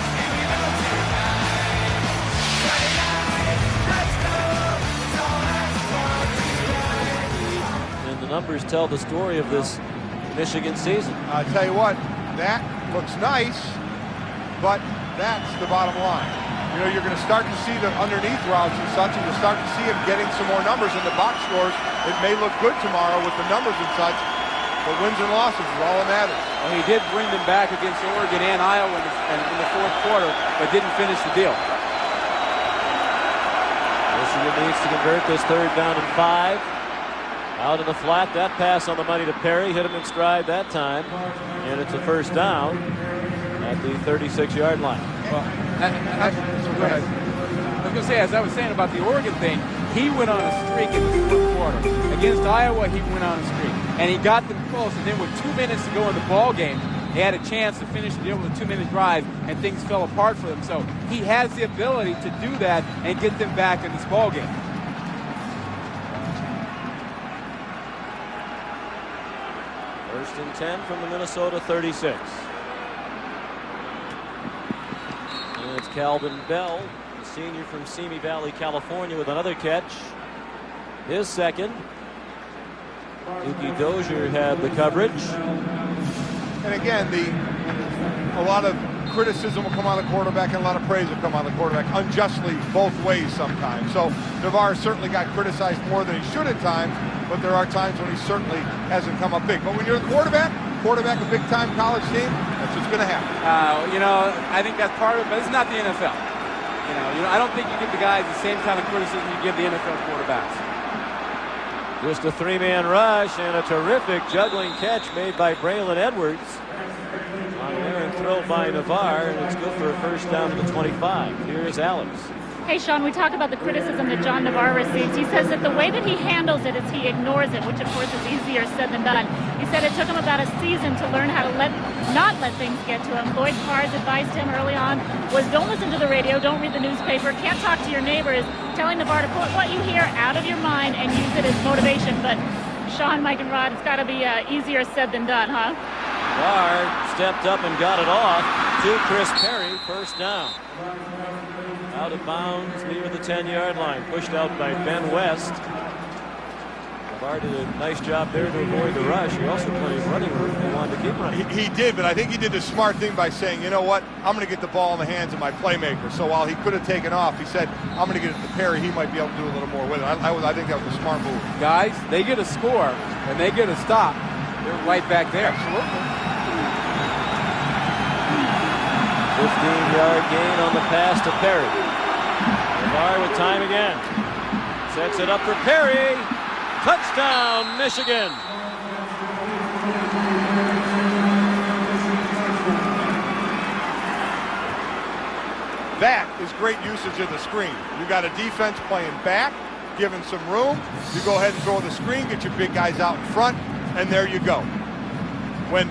Speaker 1: And the numbers tell the story of this Michigan season.
Speaker 3: I'll tell you what, that looks nice, but that's the bottom line. You know, you're going to start to see the underneath routes and such, and you'll start to see him getting some more numbers in the box scores. It may look good tomorrow with the numbers and such, but wins and losses is all that matters.
Speaker 2: Well, he did bring them back against Oregon and Iowa in the fourth quarter, but didn't finish the deal.
Speaker 1: Michigan needs to convert this third down and 5. Out in the flat, that pass on the money to Perry, hit him in stride that time, and it's a first down at the 36-yard line.
Speaker 2: Well, I was going to say, as I was saying about the Oregon thing, he went on a streak in the fourth quarter. Against Iowa, he went on a streak, and he got them close, and then with 2 minutes to go in the ball game, they had a chance to finish the deal with a 2-minute drive, and things fell apart for them. So he has the ability to do that and get them back in this ball game.
Speaker 1: First and 10 from the Minnesota 36. And it's Calvin Bell, the senior from Simi Valley, California, with another catch. His second. Dookie Dozier had the coverage.
Speaker 3: And again, a lot of criticism will come on the quarterback and a lot of praise will come on the quarterback, unjustly both ways sometimes. So Navarre certainly got criticized more than he should at times, but there are times when he certainly hasn't come up big. But when you're a quarterback a big-time college team, that's what's going to happen.
Speaker 2: You know, I think that's part of it, but it's not the NFL. You know, I don't think you give the guys the same kind of criticism you give the NFL quarterbacks.
Speaker 1: Just a 3-man rush and a terrific juggling catch made by Braylon Edwards. On an errant throw by Navarre, and it's good for a first down to the 25. Here's Alex.
Speaker 4: Hey, Sean, we talk about the criticism that John Navarre receives. He says that the way that he handles it is he ignores it, which of course is easier said than done. He said it took him about a season to learn how to not let things get to him. Lloyd Carr's advice to him early on was don't listen to the radio, don't read the newspaper, can't talk to your neighbors, telling Navarre to put what you hear out of your mind and use it as motivation. But Sean, Mike, and Rod, it's got to be easier said than done, huh?
Speaker 1: Navarre stepped up and got it off to Chris Perry, first down. Out of bounds near the 10-yard line, pushed out by Ben West. Navarre did a nice job there to avoid the rush. He also plenty of running room if he wanted to keep running.
Speaker 3: He did, but I think he did the smart thing by saying, you know what, I'm going to get the ball in the hands of my playmaker. So while he could have taken off, he said, I'm going to get it to Perry. He might be able to do a little more with it. I think that was a smart move.
Speaker 2: Guys, they get a score and they get a stop. They're right back there.
Speaker 3: Absolutely.
Speaker 1: 15-yard gain on the pass to Perry. Navarre with time again. Sets it up for Perry. Touchdown, Michigan.
Speaker 3: That is great usage of the screen. You got a defense playing back, giving some room. You go ahead and throw the screen, get your big guys out in front, and there you go. When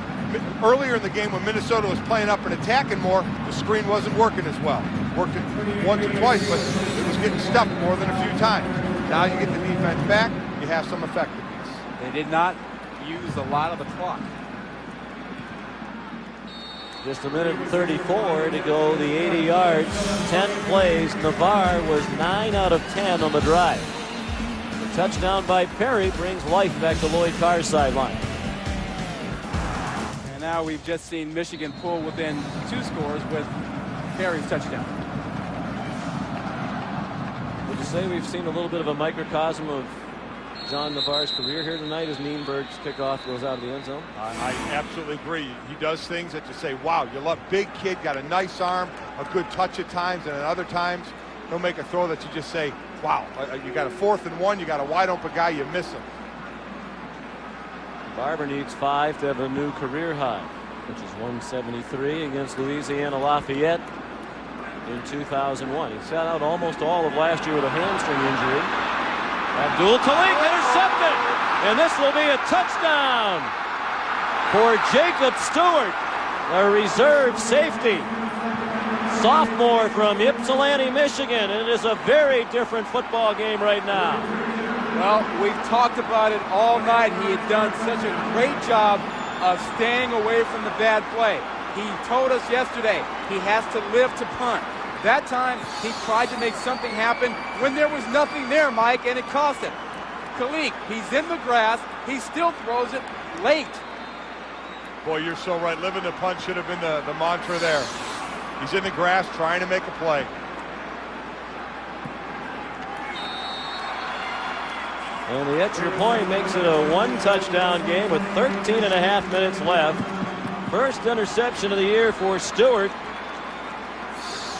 Speaker 3: earlier in the game when Minnesota was playing up and attacking more, the screen wasn't working as well. Worked it once or twice, but it was getting stuffed more than a few times. Now you get the defense back, you have some effectiveness.
Speaker 2: They did not use a lot of the clock.
Speaker 1: Just a minute and 34 to go, the 80 yards, 10 plays. Navarre was 9 out of 10 on the drive. The touchdown by Perry brings life back to Lloyd Carr's sideline.
Speaker 2: And now we've just seen Michigan pull within 2 scores with Perry's touchdown.
Speaker 1: Would you say we've seen a little bit of a microcosm of John Navarre's career here tonight as Nienberg's kickoff goes out of the end zone?
Speaker 3: I absolutely agree. He does things that you say, wow, you love big kid, got a nice arm, a good touch at times, and at other times he'll make a throw that you just say, wow, you got a 4th and 1, you got a wide open guy, you miss him.
Speaker 1: Barber needs 5 to have a new career high, which is 173 against Louisiana Lafayette in 2001. He sat out almost all of last year with a hamstring injury. Abdul Khalik intercepted, and this will be a touchdown for Jacob Stewart, a reserve safety. Sophomore from Ypsilanti, Michigan. And it is a very different football game right now.
Speaker 2: Well, we've talked about it all night. He had done such a great job of staying away from the bad play. He told us yesterday he has to live to punt. That time, he tried to make something happen when there was nothing there, Mike, and it cost him. Khalik, he's in the grass. He still throws it late.
Speaker 3: Boy, you're so right. Living the punt should have been the mantra there. He's in the grass trying to make a play.
Speaker 1: And the extra point makes it a 1-touchdown game with 13.5 minutes left. First interception of the year for Stewart.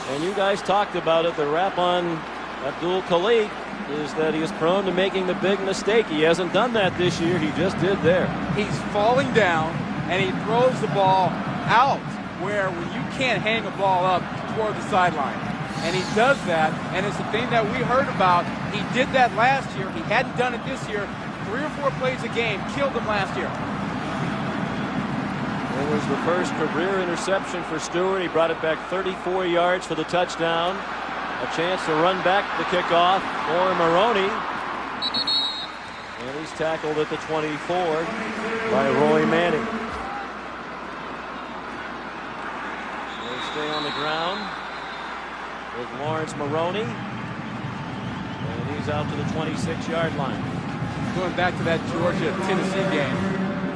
Speaker 1: And you guys talked about it. The rap on Abdul Khalik is that he is prone to making the big mistake. He hasn't done that this year. He just did there.
Speaker 2: He's falling down, and he throws the ball out where you can't hang a ball up toward the sideline. And he does that, and it's the thing that we heard about. He did that last year. He hadn't done it this year. 3 or 4 plays a game killed him last year.
Speaker 1: It was the first career interception for Stewart. He brought it back 34 yards for the touchdown. A chance to run back the kickoff for Maroney. And he's tackled at the 24 by Roy Manning. They stay on the ground with Lawrence Maroney. And he's out to the 26-yard line.
Speaker 2: Going back to that Georgia-Tennessee game,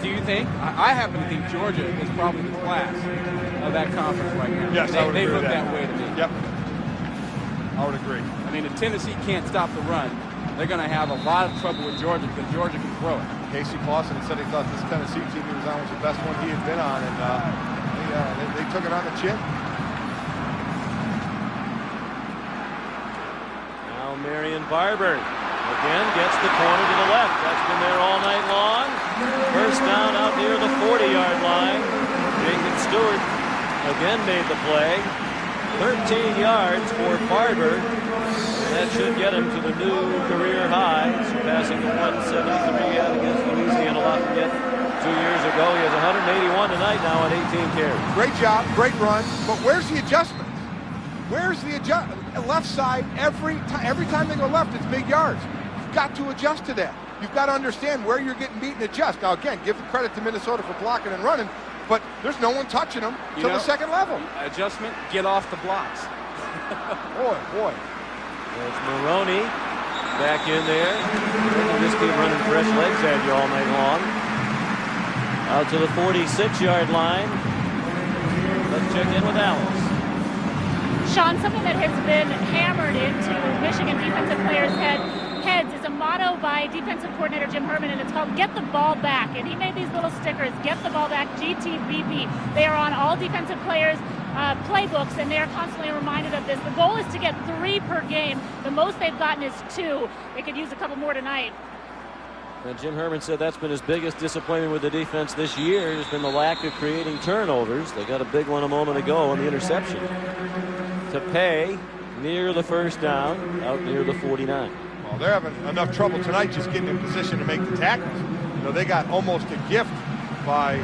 Speaker 2: do you think? I happen to think Georgia is probably the class of that conference right now.
Speaker 3: Yes,
Speaker 2: they look that way to me.
Speaker 3: Yep. I would agree.
Speaker 2: I mean, if Tennessee can't stop the run, they're going to have a lot of trouble with Georgia because Georgia can throw it.
Speaker 3: Casey Clausen said he thought this Tennessee team he was on was the best one he had been on, and they took it on the chin.
Speaker 1: Now Marion Barber again gets the corner to the left. That's been there all night long. First down out near the 40-yard line. Jacob Stewart again made the play. 13 yards for Barber. That should get him to the new career high, surpassing the 173 he had against Louisiana Lafayette 2 years ago. He has 181 tonight now on 18 carries.
Speaker 3: Great job, great run, but where's the adjustment? Where's the adjustment? Left side, every time they go left, it's big yards. You've got to adjust to that. You've got to understand where you're getting beat and adjust. Now, again, give the credit to Minnesota for blocking and running, but there's no one touching them to the second level.
Speaker 2: Adjustment, get off the blocks.
Speaker 3: Boy.
Speaker 1: There's Maroney back in there. They can just keep running fresh legs at you all night long. Out to the 46-yard line. Let's check in with Alice.
Speaker 4: Sean, something that has been hammered into Michigan defensive players' heads is a motto by defensive coordinator Jim Herman, and it's called "Get the ball back." And he made these little stickers, "Get the ball back," GTBB. They are on all defensive players' playbooks, and they are constantly reminded of this. The goal is to get 3 per game. The most they've gotten is 2. They could use a couple more tonight.
Speaker 1: And Jim Herman said that's been his biggest disappointment with the defense this year has been the lack of creating turnovers. They got a big one a moment ago on the interception. To pay near the first down, out near the 49.
Speaker 3: Well, they're having enough trouble tonight just getting in position to make the tackles. You know, they got almost a gift by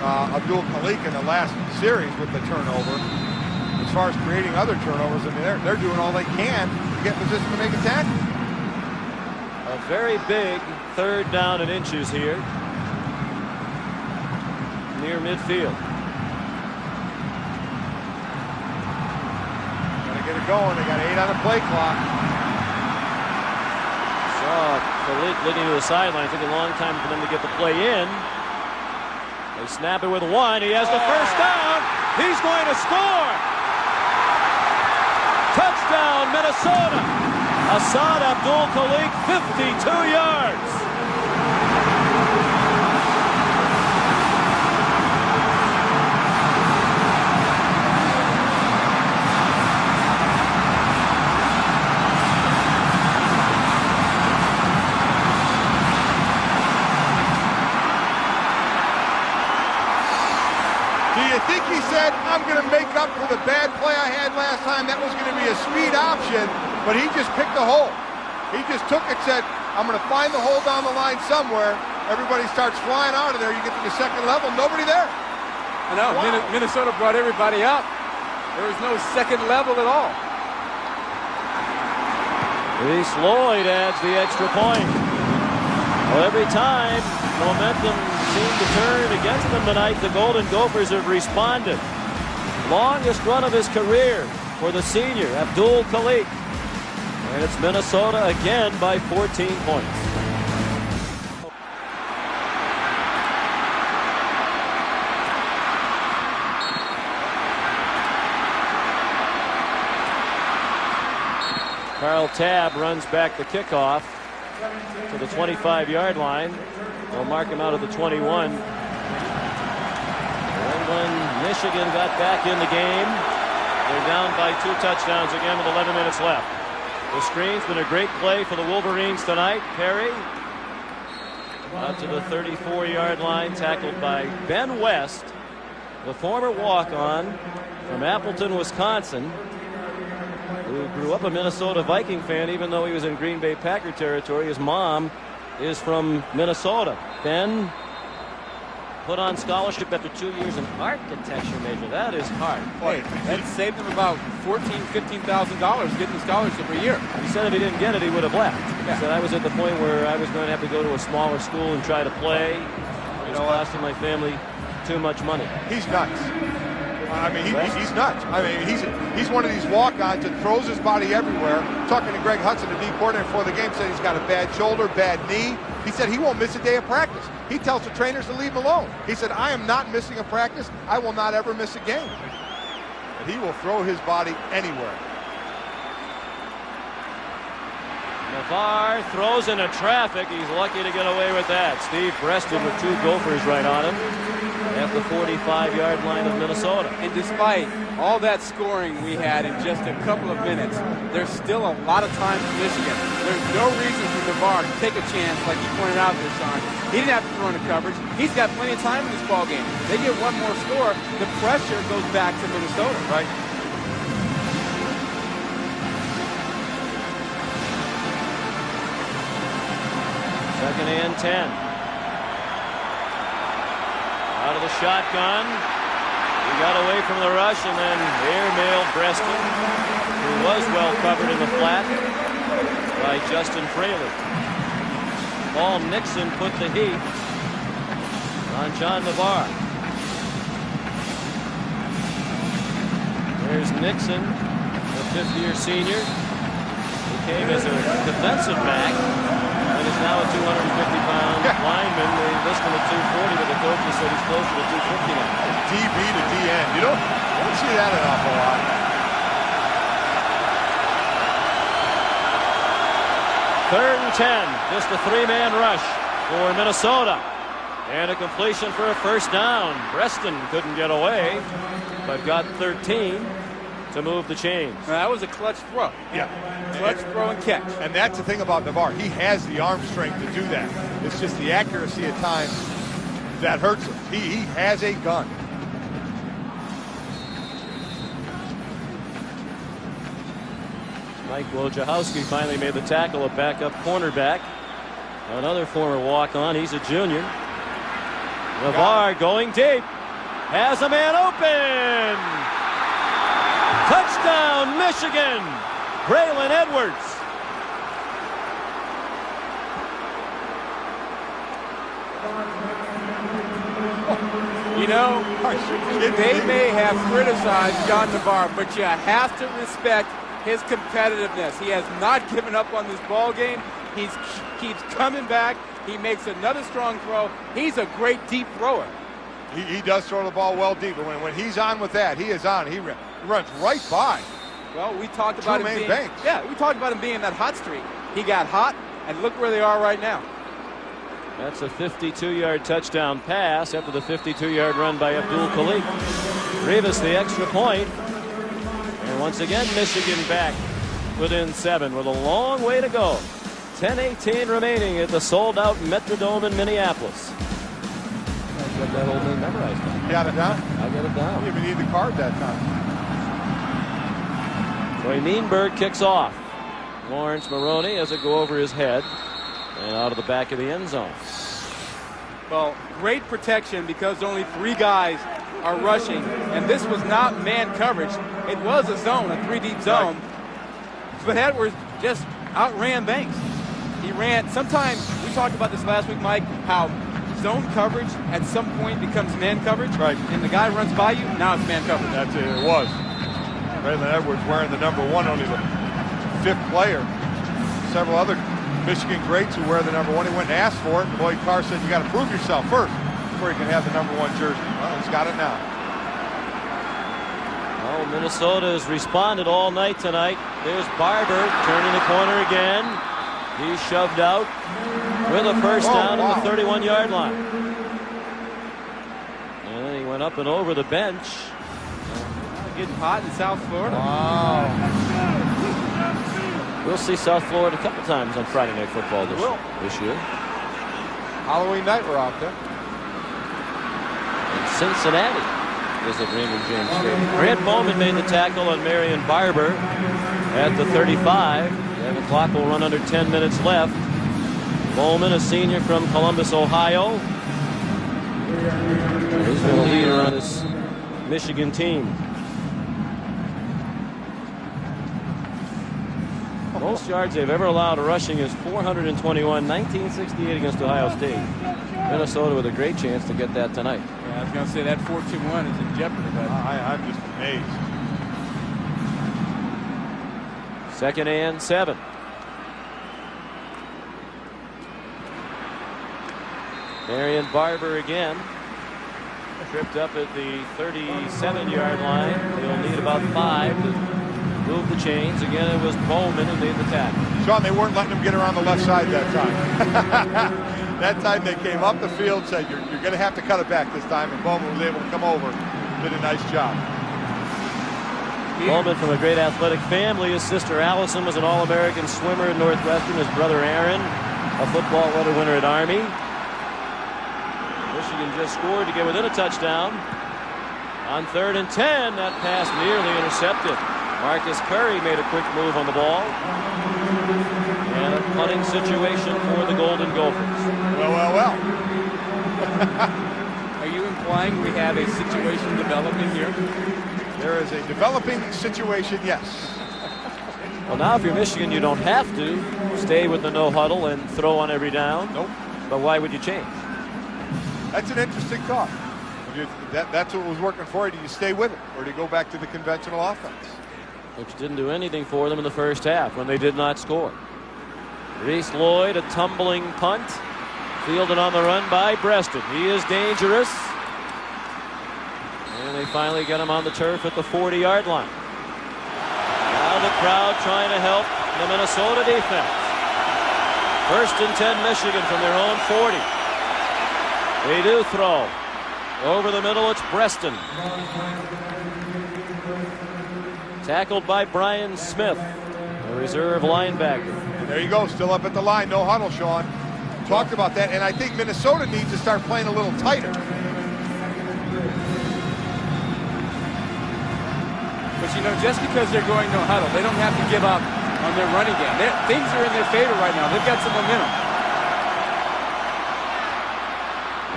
Speaker 3: Abdul Khalik in the last series with the turnover. As far as creating other turnovers, I mean, they're doing all they can to get in position to make a tackle.
Speaker 1: A very big 3rd down and inches here near midfield.
Speaker 3: Get it going. They got 8 on the play clock.
Speaker 1: Saw Khalik looking to the sideline. It took a long time for them to get the play in. They snap it with 1. He has the first down. He's going to score. Touchdown, Minnesota. Assad Abdul Khalik, 52 yards.
Speaker 3: Do you think he said, I'm going to make up for the bad play I had last time? That was going to be a speed option, but he just picked a hole. He just took it, said, I'm going to find the hole down the line somewhere. Everybody starts flying out of there. You get to the second level, nobody there.
Speaker 2: I know. Wow. Minnesota brought everybody up. There was no second level at all.
Speaker 1: Reese Lloyd adds the extra point. Well, every time momentum seemed to turn against them tonight, the Golden Gophers have responded. Longest run of his career for the senior, Abdul Khalik. And it's Minnesota again by 14 points. Carl Tabb runs back the kickoff to the 25-yard line. They'll mark him out of the 21. And when Michigan got back in the game, they're down by 2 touchdowns again with 11 minutes left. The screen's been a great play for the Wolverines tonight. Perry out to the 34-yard line, tackled by Ben West, the former walk-on from Appleton, Wisconsin, who grew up a Minnesota Viking fan even though he was in Green Bay Packer territory. His mom is from Minnesota. Ben put on scholarship after 2 years in architecture major. That is hard.
Speaker 2: Boy, that saved him about $14,000, $15,000 getting the scholarship a year.
Speaker 1: He said if he didn't get it, he would have left. Yeah. He said I was at the point where I was going to have to go to a smaller school and try to play. It was costing my family too much money.
Speaker 3: He's nuts. I mean, he's nuts. I mean, he's one of these walk-ons that throws his body everywhere. Talking to Greg Hudson, the D coordinator before the game, said he's got a bad shoulder, bad knee. He said he won't miss a day of practice. He tells the trainers to leave him alone. He said, I am not missing a practice. I will not ever miss a game. And he will throw his body anywhere.
Speaker 1: Navarre throws into traffic. He's lucky to get away with that. Steve Breaston with 2 Gophers right on him at the 45-yard line of Minnesota.
Speaker 2: And despite all that scoring we had in just a couple of minutes, there's still a lot of time for Michigan. There's no reason for Navarre to take a chance like he pointed out there, Sean. He didn't have to throw into coverage. He's got plenty of time in this ball game. They get one more score, the pressure goes back to Minnesota.
Speaker 3: Right.
Speaker 1: Second and 10. Out of the shotgun. He got away from the rush and then airmailed Breaston, who was well covered in the flat by Justin Fraley. Paul Nixon put the heat on John Navarre. There's Nixon, the 5th-year senior, who came as a defensive back and is now a 250-pound lineman. They list him at 240, but the coaches said he's closer to 250 now.
Speaker 3: DB to DN. You don't see that an awful lot.
Speaker 1: Third and 10. Just a 3-man rush for Minnesota. And a completion for a first down. Breaston couldn't get away, but got 13 to move the chains.
Speaker 2: That was a clutch throw.
Speaker 3: Yeah.
Speaker 2: Clutch throw and catch.
Speaker 3: And that's the thing about Navarre. He has the arm strength to do that. It's just the accuracy at times that hurts him. He has a gun.
Speaker 1: Mike Wojciechowski finally made the tackle, a backup cornerback. Another former walk-on. He's a junior. Navarre going deep. Has a man open. Touchdown, Michigan. Braylon Edwards.
Speaker 2: You know, they may have criticized John Navarre, but you have to respect his competitiveness. He has not given up on this ball game. He keeps coming back. He makes another strong throw. He's a great deep thrower.
Speaker 3: He does throw the ball well deep, but when he's on with that, he is on. He runs right by
Speaker 2: Well, we talked about him being,
Speaker 3: banks.
Speaker 2: yeah, we talked about him being that hot streak. He got hot, and look where they are right now.
Speaker 1: That's a 52-yard touchdown pass after the 52-yard run by Abdul Khalik. Rivas the extra point. And once again, Michigan back within 7 with a long way to go. 10:18 remaining at the sold-out Metrodome in Minneapolis. I got that old name memorized.
Speaker 3: You got it down?
Speaker 1: I got it down.
Speaker 3: You didn't even need the card that time.
Speaker 1: Troy Meanberg kicks off. Lawrence Maroney has it go over his head and out of the back of the end zone.
Speaker 2: Well, great protection because only 3 guys are rushing, and this was not man coverage. It was a zone, a 3-deep zone. Right. But Edwards just outran Banks. He ran. Sometimes we talked about this last week, Mike, how zone coverage at some point becomes man coverage.
Speaker 3: Right.
Speaker 2: And the guy runs by you, now it's man coverage.
Speaker 3: That's it. It was. Braylon Edwards wearing the number 1, only the 5th player. Several other Michigan greats who wear the number 1. He went and asked for it. Lloyd Carr said, you got to prove yourself first before you can have the number 1 jersey. Well, he's got it now.
Speaker 1: Oh, Minnesota has responded all night tonight. There's Barber turning the corner again. He's shoved out with a first down on the 31-yard line. And then he went up and over the bench.
Speaker 2: Getting hot in South Florida.
Speaker 3: Wow.
Speaker 1: We'll see South Florida a couple times on Friday Night Football this year.
Speaker 3: Halloween night we're out there.
Speaker 1: And Cincinnati is at Raymond James Stadium. Grant Bowman made the tackle on Marion Barber at the 35. And the clock will run under 10 minutes left. Bowman, a senior from Columbus, Ohio. He's been a leader on this Michigan team. Most yards they've ever allowed rushing is 421, 1968 against Ohio State. Minnesota with a great chance to get that tonight.
Speaker 2: Yeah, I was going to say that 4-2-1 is in jeopardy. But
Speaker 3: I'm just amazed.
Speaker 1: 2nd and 7. Marion Barber again. Tripped up at the 37-yard line. They'll need about 5 to move the chains. Again, it was Bowman who made the tackle.
Speaker 3: Sean, they weren't letting him get around the left side that time. That time they came up the field, said, you're going to have to cut it back this time, and Bowman was able to come over. Did a nice job.
Speaker 1: Bowman from a great athletic family. His sister Allison was an All-American swimmer at Northwestern. His brother Aaron, a football medal winner at Army. Michigan just scored to get within a touchdown. On 3rd and 10, that pass nearly intercepted. Marcus Curry made a quick move on the ball. And a punting situation for the Golden Gophers.
Speaker 3: Well.
Speaker 2: Are you implying we have a situation developing here?
Speaker 3: There is a developing situation, yes.
Speaker 1: Well, now if you're Michigan, you don't have to stay with the no huddle and throw on every down.
Speaker 3: Nope.
Speaker 1: But why would you change?
Speaker 3: That's an interesting thought. That's what was working for you. Do you stay with it, or do you go back to the conventional offense?
Speaker 1: Which didn't do anything for them in the first half when they did not score. Reese Lloyd, a tumbling punt. Fielded on the run by Breaston. He is dangerous. And they finally get him on the turf at the 40-yard line. Now the crowd trying to help the Minnesota defense. 1st and 10 Michigan from their own 40. They do throw. Over the middle, it's Breaston. Tackled by Brian Smith, a reserve linebacker.
Speaker 3: And there you go, still up at the line, no huddle, Sean. Talked about that, and I think Minnesota needs to start playing a little tighter.
Speaker 2: But you know, just because they're going no huddle, they don't have to give up on their running game. Things are in their favor right now. They've got some momentum.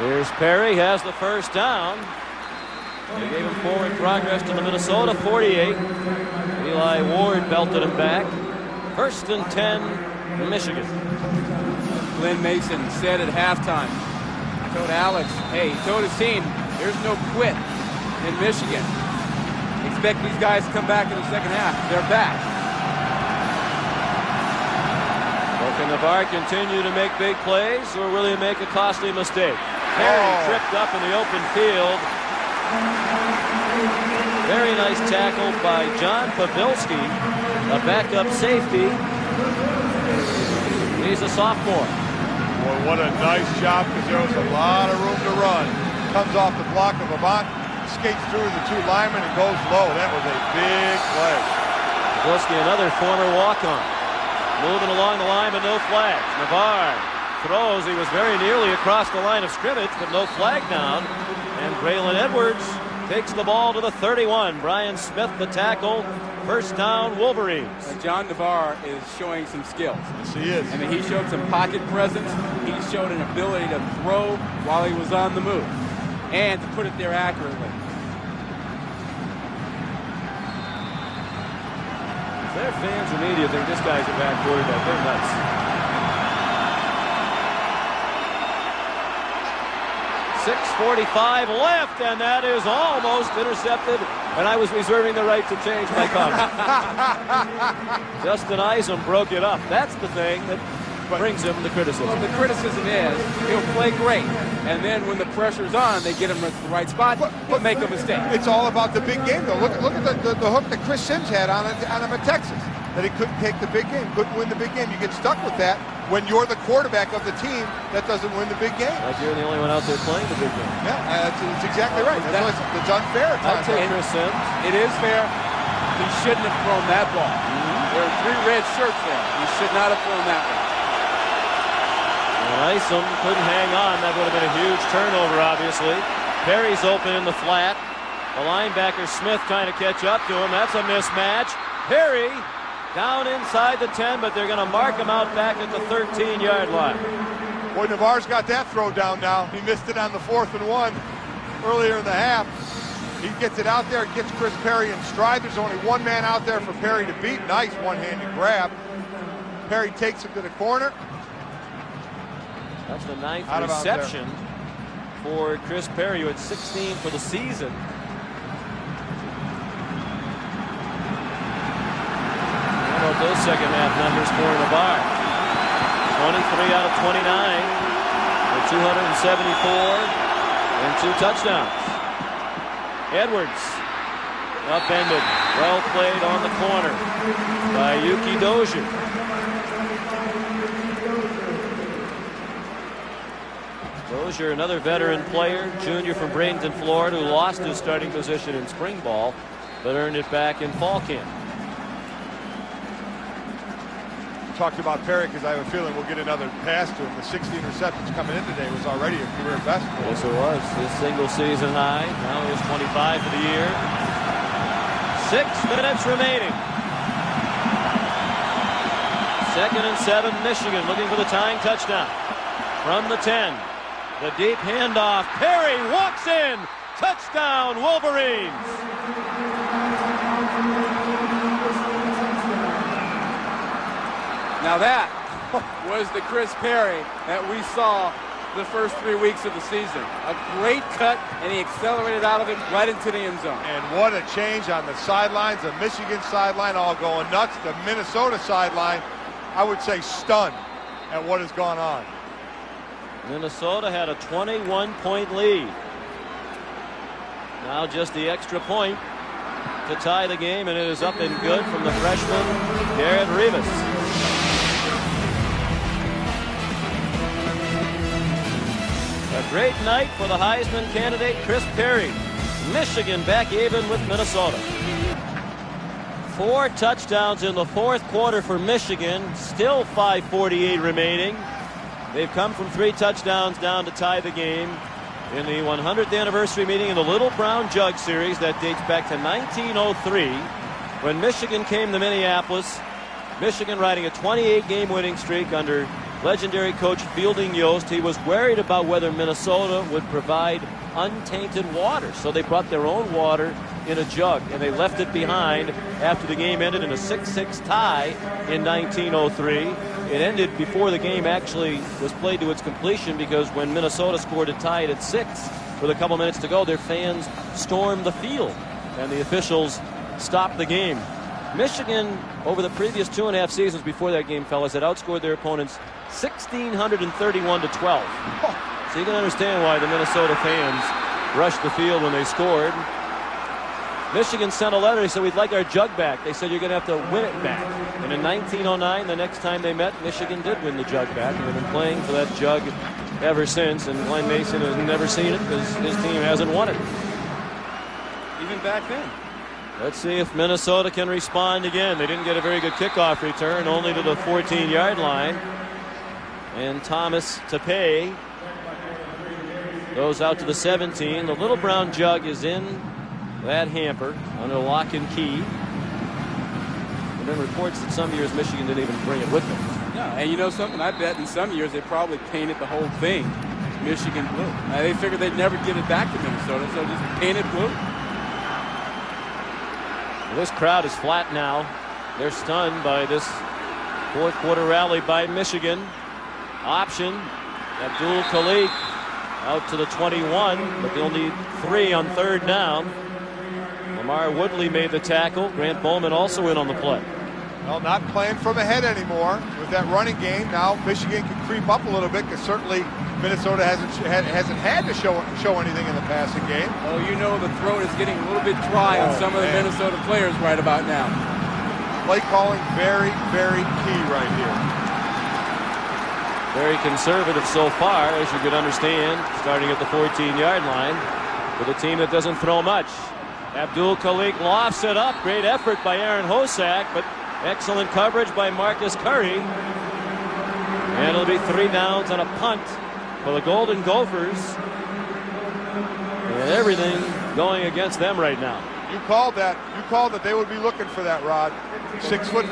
Speaker 1: Here's Perry, has the first down. They gave him forward progress to the Minnesota 48. Eli Ward belted him back. 1st and 10, Michigan.
Speaker 2: Glenn Mason said at halftime, told Alex, hey, he told his team, there's no quit in Michigan. Expect these guys to come back in the second half. They're back.
Speaker 1: Well, can Navarre continue to make big plays, or will he make a costly mistake? Perry tripped up in the open field. Very nice tackle by John Pavilski, a backup safety. He's a sophomore.
Speaker 3: Boy, what a nice job, because there was a lot of room to run. Comes off the block of Avant, skates through the two linemen and goes low. That was a big play.
Speaker 1: Pavilski, another former walk-on. Moving along the line, but no flags. Navarre throws. He was very nearly across the line of scrimmage, but no flag down. And Braylon Edwards takes the ball to the 31. Brian Smith, the tackle. First down, Wolverines.
Speaker 2: John Navarre is showing some skills.
Speaker 3: Yes, he is.
Speaker 2: I mean, he showed some pocket presence. He showed an ability to throw while he was on the move and to put it there accurately.
Speaker 1: Their fans and media think this guy's a bad quarterback. They're nuts. .6:45 left, and that is almost intercepted. And I was reserving the right to change my comment. Justin Isom broke it up. That's the thing that brings him the criticism.
Speaker 2: Well, the criticism is he'll play great, and then when the pressure's on, they get him at the right spot, but make a mistake.
Speaker 3: It's all about the big game, though. Look at the hook that Chris Sims had on him at Texas, that he couldn't take the big game, couldn't win the big game. You get stuck with that when you're the quarterback of the team that doesn't win the big game.
Speaker 1: Like you're the only one out there playing the big game.
Speaker 3: Yeah, that's exactly right. That's unfair at times.
Speaker 1: I'll take Chris Sims.
Speaker 2: It is fair. He shouldn't have thrown that ball. There are 3 red shirts there. He should not have thrown that one.
Speaker 1: And Isom couldn't hang on. That would have been a huge turnover, obviously. Perry's open in the flat. The linebacker Smith trying to catch up to him. That's a mismatch. Perry down inside the 10, but they're going to mark him out back at the 13-yard line.
Speaker 3: Boy, Navarre's got that throw down now. He missed it on the 4th and 1 earlier in the half. He gets it out there, gets Chris Perry in stride. There's only one man out there for Perry to beat. Nice one-handed grab. Perry takes him to the corner.
Speaker 1: That's the 9th reception for Chris Perry, who had 16 for the season. How about those second half numbers for Navarre? 23 out of 29 for 274 and 2 touchdowns. Edwards upended, well played on the corner by Yuki Dozier. Dozier, another veteran player, junior from Bradenton, Florida, who lost his starting position in spring ball, but earned it back in fall camp.
Speaker 3: Talked about Perry because I have a feeling we'll get another pass to him. The 16 receptions coming in today was already a career best for him.
Speaker 1: Yes, it was. His single season high. Now he has 25 for the year. 6 minutes remaining. 2nd and 7, Michigan looking for the tying touchdown. From the 10, the deep handoff. Perry walks in. Touchdown, Wolverines.
Speaker 2: Now that was the Chris Perry that we saw the first 3 weeks of the season. A great cut, and he accelerated out of it right into the end zone.
Speaker 3: And what a change on the sidelines. The Michigan sideline all going nuts. The Minnesota sideline, I would say, stunned at what has gone on.
Speaker 1: Minnesota had a 21-point lead. Now just the extra point to tie the game, and it is up and good from the freshman, Garrett Rivas. A great night for the Heisman candidate, Chris Perry. Michigan back even with Minnesota. 4 touchdowns in the 4th quarter for Michigan. Still 5:48 remaining. They've come from 3 touchdowns down to tie the game in the 100th anniversary meeting in the Little Brown Jug Series that dates back to 1903 when Michigan came to Minneapolis. Michigan riding a 28-game winning streak under legendary coach Fielding Yost. He was worried about whether Minnesota would provide untainted water, so they brought their own water in a jug, and they left it behind after the game ended in a 6-6 tie in 1903. It ended before the game actually was played to its completion, because when Minnesota scored it tied at 6 with a couple minutes to go, their fans stormed the field, and the officials stopped the game. Michigan, over the previous 2.5 seasons before that game, fellas, had outscored their opponents 1,631 to 12. So you can understand why the Minnesota fans rushed the field when they scored. Michigan sent a letter. They said, we'd like our jug back. They said, you're going to have to win it back. And in 1909, the next time they met, Michigan did win the jug back. And they've been playing for that jug ever since. And Glenn Mason has never seen it because his team hasn't won it.
Speaker 2: Even back then.
Speaker 1: Let's see if Minnesota can respond again. They didn't get a very good kickoff return, only to the 14-yard line. And Thomas Tepe goes out to the 17. The little brown jug is in that hamper under lock and key. There have been reports that some years Michigan didn't even bring it with them.
Speaker 2: No, and you know something? I bet in some years they probably painted the whole thing Michigan blue. They figured they'd never give it back to Minnesota, so just paint it blue.
Speaker 1: This crowd is flat now. They're stunned by this fourth quarter rally by Michigan. Option. Abdul Khalik out to the 21, but they'll need 3 on third down. Lamar Woodley made the tackle. Grant Bowman also in on the play.
Speaker 3: Well, not playing from ahead anymore with that running game. Now Michigan can creep up a little bit because certainly Minnesota hasn't had to show anything in the passing game.
Speaker 2: Oh, you know the throat is getting a little bit dry on some of the Minnesota players right about now.
Speaker 3: Play calling very, very key right here.
Speaker 1: Very conservative so far, as you could understand, starting at the 14-yard line with a team that doesn't throw much. Abdul Khalik lofts it up. Great effort by Aaron Hosack, but excellent coverage by Marcus Curry. And it'll be 3 downs and a punt for the Golden Gophers. And everything going against them right now.
Speaker 3: You called that. You called that they would be looking for that, Rod. 6'5".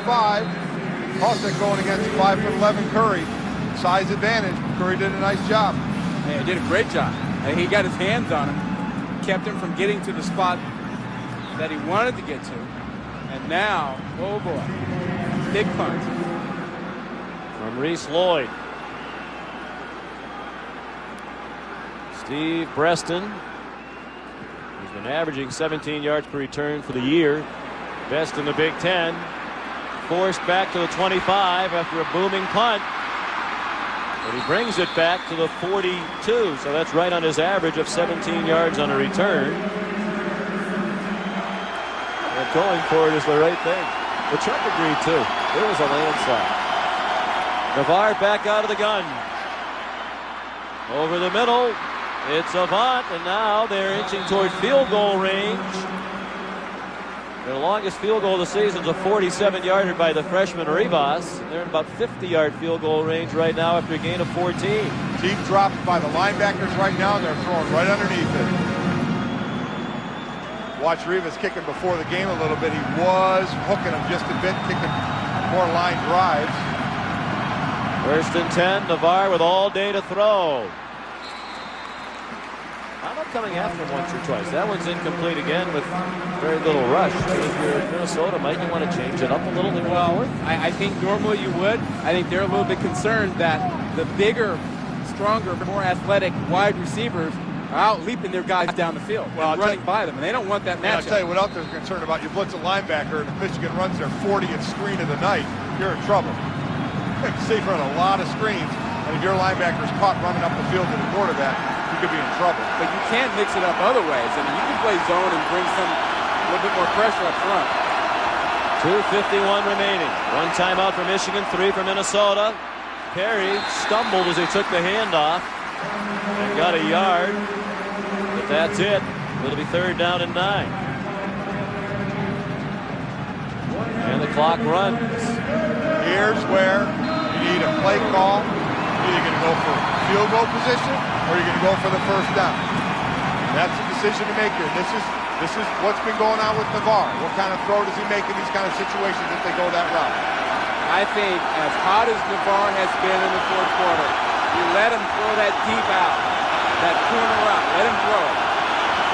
Speaker 3: Hosack going against 5'11" Curry. Size advantage. Curry did a nice job.
Speaker 2: Yeah, he did a great job. He got his hands on him, kept him from getting to the spot that he wanted to get to. And now, oh boy, big punt.
Speaker 1: From Reese Lloyd. Steve Breston, who's been averaging 17 yards per return for the year. Best in the Big Ten. Forced back to the 25 after a booming punt. But he brings it back to the 42, so that's right on his average of 17 yards on a return. And going for it is the right thing. The Chuck agreed too. There was a landslide. Navarre back out of the gun. Over the middle. It's Avant, and now they're inching toward field goal range. Their longest field goal of the season is a 47-yarder by the freshman Rivas. They're in about 50-yard field goal range right now after a gain of 14.
Speaker 3: Deep drop by the linebackers right now. They're throwing right underneath it. Watch Rivas kicking before the game a little bit. He was hooking him just a bit, kicking more line drives.
Speaker 1: 1st and 10. Navarre with all day to throw. How about coming after him once or twice? That one's incomplete again with very little rush. If you're in Minnesota, might you want to change it up a little?
Speaker 2: Well, I think normally you would. I think they're a little bit concerned that the bigger, stronger, more athletic wide receivers are out leaping their guys down the field, running by them, and they don't want that matchup.
Speaker 3: I'll tell you what else they're concerned about. You blitz a linebacker, and if Michigan runs their 40th screen of the night, you're in trouble. Safe run a lot of screens, and if your linebacker's caught running up the field to the quarterback, you could be in trouble.
Speaker 2: But you can't mix it up other ways. I mean, you can play zone and bring a little bit more pressure up front.
Speaker 1: 2:51 remaining. 1 timeout for Michigan, 3 for Minnesota. Perry stumbled as he took the handoff and got a yard. But that's it. It'll be 3rd down and 9. And the clock runs.
Speaker 3: Here's where you need a play call. You're either going to go for field goal position or you're going to go for the 1st down. That's the decision to make here. This is what's been going on with Navarre. What kind of throw does he make in these kind of situations if they go that route?
Speaker 2: I think as hot as Navarre has been in the 4th quarter, you let him throw that deep out, that corner route. Let him throw it.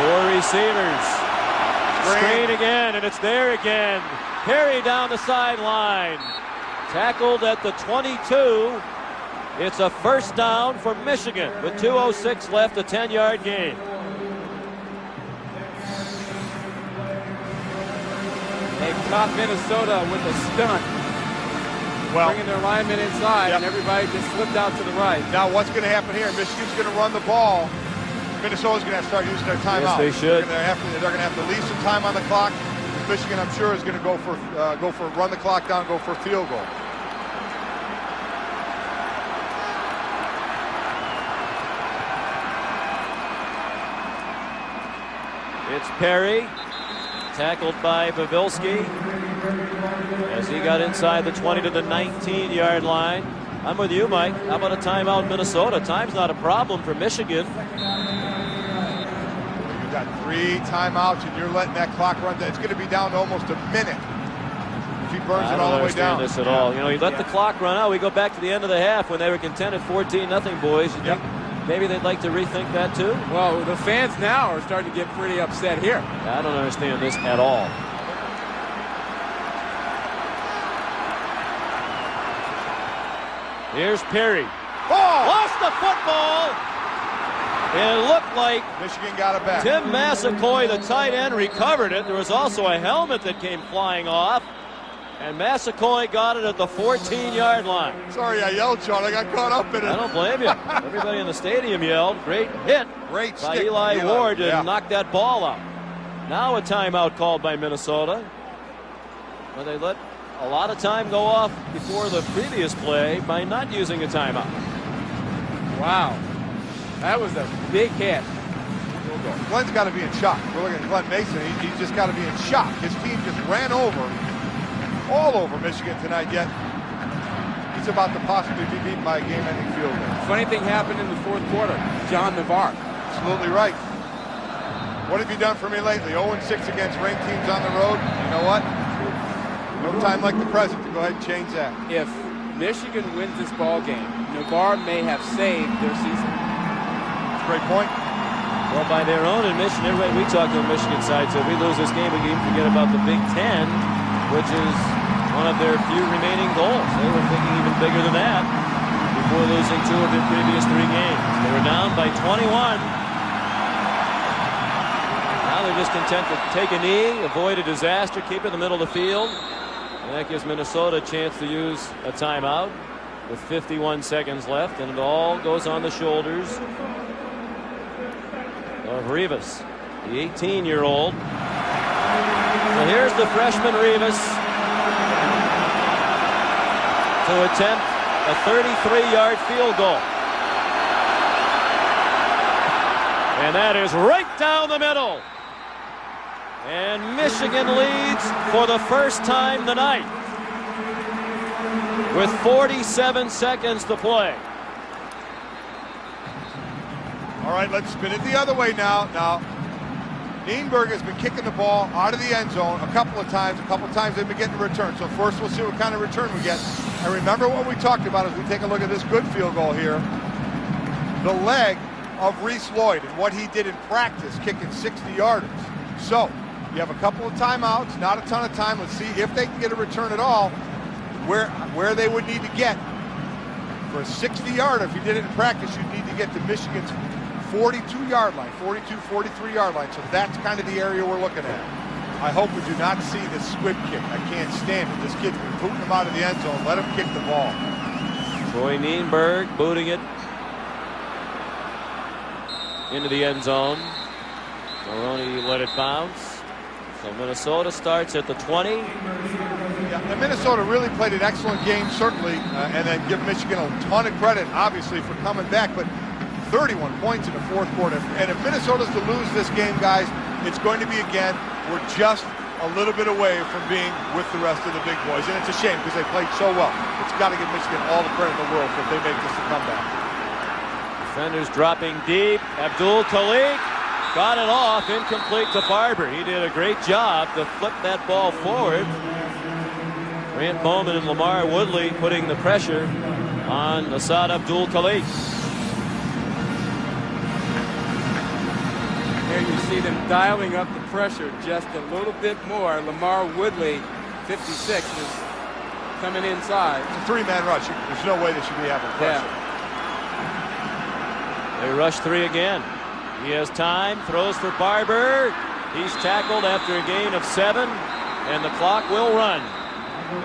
Speaker 1: 4 receivers. Screen again, and it's there again. Perry down the sideline. Tackled at the 22. It's a 1st down for Michigan with 2:06 left, a 10-yard gain.
Speaker 2: They've caught Minnesota with a stunt. Bringing their linemen inside, and everybody just slipped out to the right.
Speaker 3: Now what's going to happen here? Michigan's going to run the ball. Minnesota's going to have to start using their timeout.
Speaker 1: Yes, they should.
Speaker 3: They're going to have to leave some time on the clock. Michigan, I'm sure, is going to go for run the clock down, go for a field goal.
Speaker 1: It's Perry, tackled by Pavelski as he got inside the 20 to the 19-yard line. I'm with you, Mike. How about a timeout, Minnesota? Time's not a problem for Michigan.
Speaker 3: You've got 3 timeouts, and you're letting that clock run. It's going to be down to almost a minute if he burns it all the way down.
Speaker 1: I don't understand this at all. You know, you let the clock run out. We go back to the end of the half when they were content at 14-0, boys. You think maybe they'd like to rethink that too?
Speaker 2: Well, the fans now are starting to get pretty upset here.
Speaker 1: I don't understand this at all. Here's Perry.
Speaker 3: Oh!
Speaker 1: Lost the football. It looked like
Speaker 3: Michigan got it back.
Speaker 1: Tim Massacoy, the tight end, recovered it. There was also a helmet that came flying off. And Massacoy got it at the 14-yard line.
Speaker 3: Sorry I yelled, Sean. I got caught up in it.
Speaker 1: I don't blame you. Everybody in the stadium yelled. Great hit
Speaker 3: Great
Speaker 1: by
Speaker 3: stick.
Speaker 1: Eli Ward to knock that ball out. Now a timeout called by Minnesota. Well, they let a lot of time go off before the previous play by not using a timeout.
Speaker 2: Wow. That was a big hit.
Speaker 3: Glenn's got to be in shock. We're looking at Glenn Mason. He's just got to be in shock. His team just ran all over Michigan tonight, yet he's about to possibly be beaten by a game-ending field goal.
Speaker 2: Funny thing happened in the 4th quarter. John Navarre.
Speaker 3: Absolutely right. What have you done for me lately? 0-6 against ranked teams on the road. You know what? No time like the present to go ahead and change that.
Speaker 2: If Michigan wins this ball game, Navarre may have saved their season.
Speaker 3: That's a great point.
Speaker 1: Well, by their own admission, everybody we talk to the Michigan side, so if we lose this game, we can even forget about the Big Ten, which is one of their few remaining goals. They were thinking even bigger than that before losing 2 of their previous 3 games. They were down by 21. Now they're just content to take a knee, avoid a disaster, keep it in the middle of the field. And that gives Minnesota a chance to use a timeout with 51 seconds left, and it all goes on the shoulders of Rivas, the 18-year-old. So here's the freshman Rivas to attempt a 33-yard field goal. And that is right down the middle. And Michigan leads for the first time tonight with 47 seconds to play.
Speaker 3: All right, let's spin it the other way now. Now, Nienberg has been kicking the ball out of the end zone a couple of times. A couple of times they've been getting a return. So first we'll see what kind of return we get. And remember what we talked about as we take a look at this good field goal here. The leg of Reese Lloyd and what he did in practice kicking 60-yarders. So you have a couple of timeouts, not a ton of time. Let's see if they can get a return at all, where they would need to get. For a 60-yarder, if you did it in practice, you'd need to get to Michigan's 42-yard line, 42, 43-yard line. So that's kind of the area we're looking at. I hope we do not see the squib kick. I can't stand it. This kid's been booting him out of the end zone. Let him kick the ball.
Speaker 1: Troy Nienberg booting it into the end zone. Maroney let it bounce. So Minnesota starts at the 20.
Speaker 3: Yeah, and Minnesota really played an excellent game, certainly, and then give Michigan a ton of credit, obviously, for coming back. But 31 points in the 4th quarter. And if Minnesota's to lose this game, guys, it's going to be, again, we're just a little bit away from being with the rest of the big boys. And it's a shame because they played so well. It's got to give Michigan all the credit in the world if they make this a comeback.
Speaker 1: Defenders dropping deep. Abdul Khalik got it off, incomplete to Barber. He did a great job to flip that ball forward. Grant Bowman and Lamar Woodley putting the pressure on Asad Abdul Khalik.
Speaker 2: Here you see them dialing up the pressure just a little bit more. Lamar Woodley, 56, is coming inside.
Speaker 3: It's a 3-man rush. There's no way they should be having pressure.
Speaker 1: They rush 3 again. He has time, throws for Barber. He's tackled after a gain of 7, and the clock will run.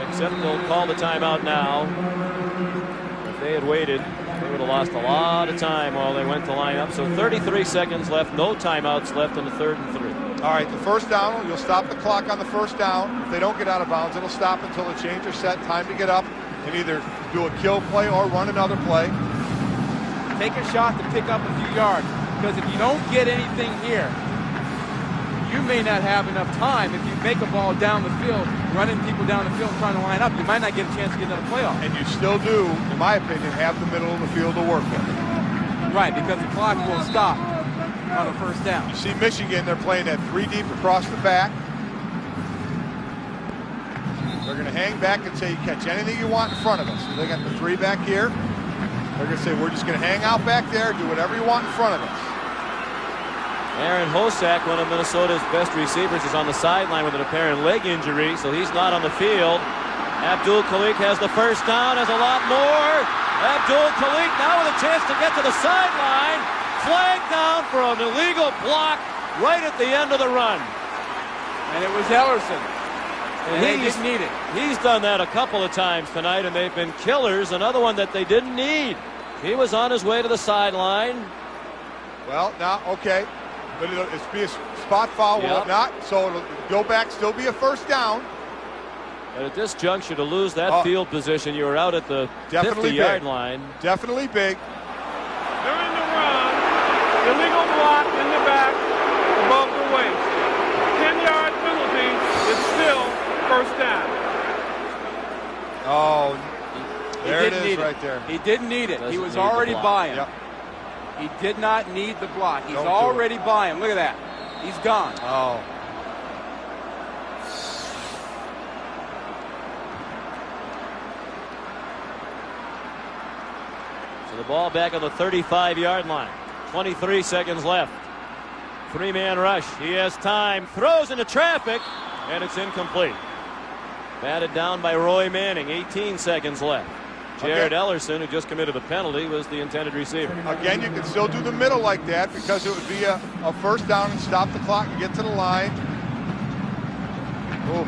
Speaker 1: Except they'll call the timeout now. If they had waited, they would have lost a lot of time while they went to line up. So 33 seconds left, no timeouts left in the 3rd and 3.
Speaker 3: All right, the first down, you'll stop the clock on the first down. If they don't get out of bounds, it'll stop until the change are set. Time to get up and either do a kill play or run another play.
Speaker 2: Take a shot to pick up a few yards, because if you don't get anything here, you may not have enough time. If you make a ball down the field, running people down the field trying to line up, you might not get a chance to get another playoff.
Speaker 3: And you still do, in my opinion, have the middle of the field to work with.
Speaker 2: Right, because the clock will stop on a first down.
Speaker 3: You see Michigan, they're playing that 3 deep across the back. They're going to hang back and say, you catch anything you want in front of us. So they got the 3 back here. They're going to say, we're just going to hang out back there, do whatever you want in front of us.
Speaker 1: Aaron Hosack, one of Minnesota's best receivers, is on the sideline with an apparent leg injury, so he's not on the field. Abdul Khalik has the first down, has a lot more. Abdul Khalik now with a chance to get to the sideline. Flag down for an illegal block right at the end of the run.
Speaker 2: And it was Ellerson. And they
Speaker 1: He's-
Speaker 2: didn't need it.
Speaker 1: He's done that a couple of times tonight, and they've been killers. Another one that they didn't need. He was on his way to the sideline.
Speaker 3: Well, now, okay. But it'll be a spot foul, will
Speaker 1: Yep.
Speaker 3: it not? So it'll go back, still be a first down.
Speaker 1: But at this juncture, to lose that field position, you were out at the
Speaker 3: Definitely
Speaker 1: 50-yard
Speaker 3: big.
Speaker 1: line.
Speaker 3: Definitely big.
Speaker 5: During the run, illegal block in the back above the waist. 10-yard penalty is still first down.
Speaker 3: Oh,
Speaker 2: He
Speaker 3: there it
Speaker 2: didn't
Speaker 3: is
Speaker 2: need
Speaker 3: right there.
Speaker 2: He didn't need it.
Speaker 1: Doesn't
Speaker 2: He was
Speaker 1: need the
Speaker 2: already
Speaker 1: block.
Speaker 2: by him.
Speaker 3: Yep.
Speaker 2: He did not need the block. He's
Speaker 3: Don't do
Speaker 2: already by him. Look at that. He's gone.
Speaker 3: Oh.
Speaker 1: So the ball back on the 35-yard line. 23 seconds left. 3-man rush. He has time. Throws into traffic, and it's incomplete. Batted down by Roy Manning. 18 seconds left. Jared Ellerson, who just committed a penalty, was the intended receiver.
Speaker 3: Again, you can still do the middle like that because it would be a first down and stop the clock and get to the line. Oh.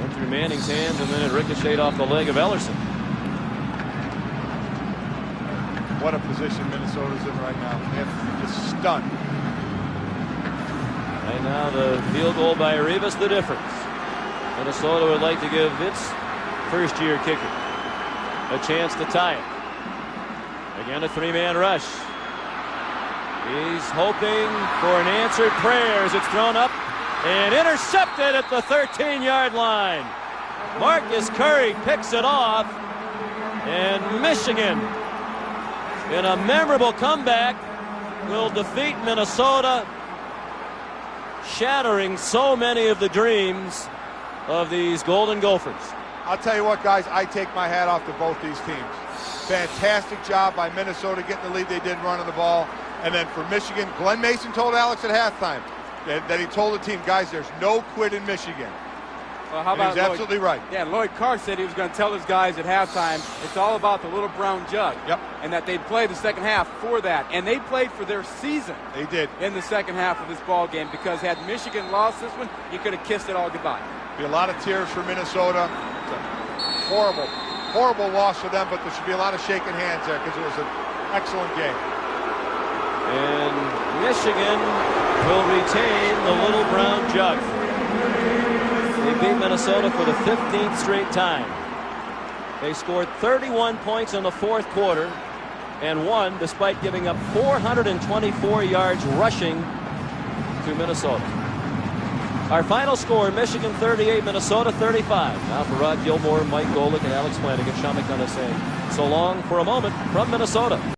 Speaker 1: Went through Manning's hands, and then it ricocheted off the leg of Ellerson.
Speaker 3: What a position Minnesota's in right now. They're just stunned.
Speaker 1: Right now, the field goal by Rivas the difference. Minnesota would like to give its first-year kicker a chance to tie it. Again, a 3-man rush. He's hoping for an answered prayer as it's thrown up and intercepted at the 13-yard line. Marcus Curry picks it off, and Michigan, in a memorable comeback, will defeat Minnesota, shattering so many of the dreams of these Golden Gophers.
Speaker 3: I'll tell you what, guys, I take my hat off to both these teams. Fantastic job by Minnesota getting the lead they did running the ball. And then for Michigan, Glenn Mason told Alex at halftime that he told the team, guys, there's no quit in Michigan.
Speaker 2: Well, how
Speaker 3: And
Speaker 2: about
Speaker 3: he's absolutely right.
Speaker 2: Yeah, Lloyd Carr said he was going to tell his guys at halftime it's all about the little brown jug.
Speaker 3: Yep.
Speaker 2: And that they'd play the second half for that. And they played for their season
Speaker 3: They did.
Speaker 2: in the second half of this ball game, because had Michigan lost this one, you could have kissed it all goodbye.
Speaker 3: Be a lot of tears for Minnesota. It's a horrible, horrible loss for them, but there should be a lot of shaking hands there because it was an excellent game.
Speaker 1: And Michigan will retain the little brown jug. They beat Minnesota for the 15th straight time. They scored 31 points in the fourth quarter and won despite giving up 424 yards rushing to Minnesota. Our final score, Michigan 38, Minnesota 35. Now for Rod Gilmore, Mike Golick, and Alex Flanagan, Sean McDonough saying so long for a moment from Minnesota.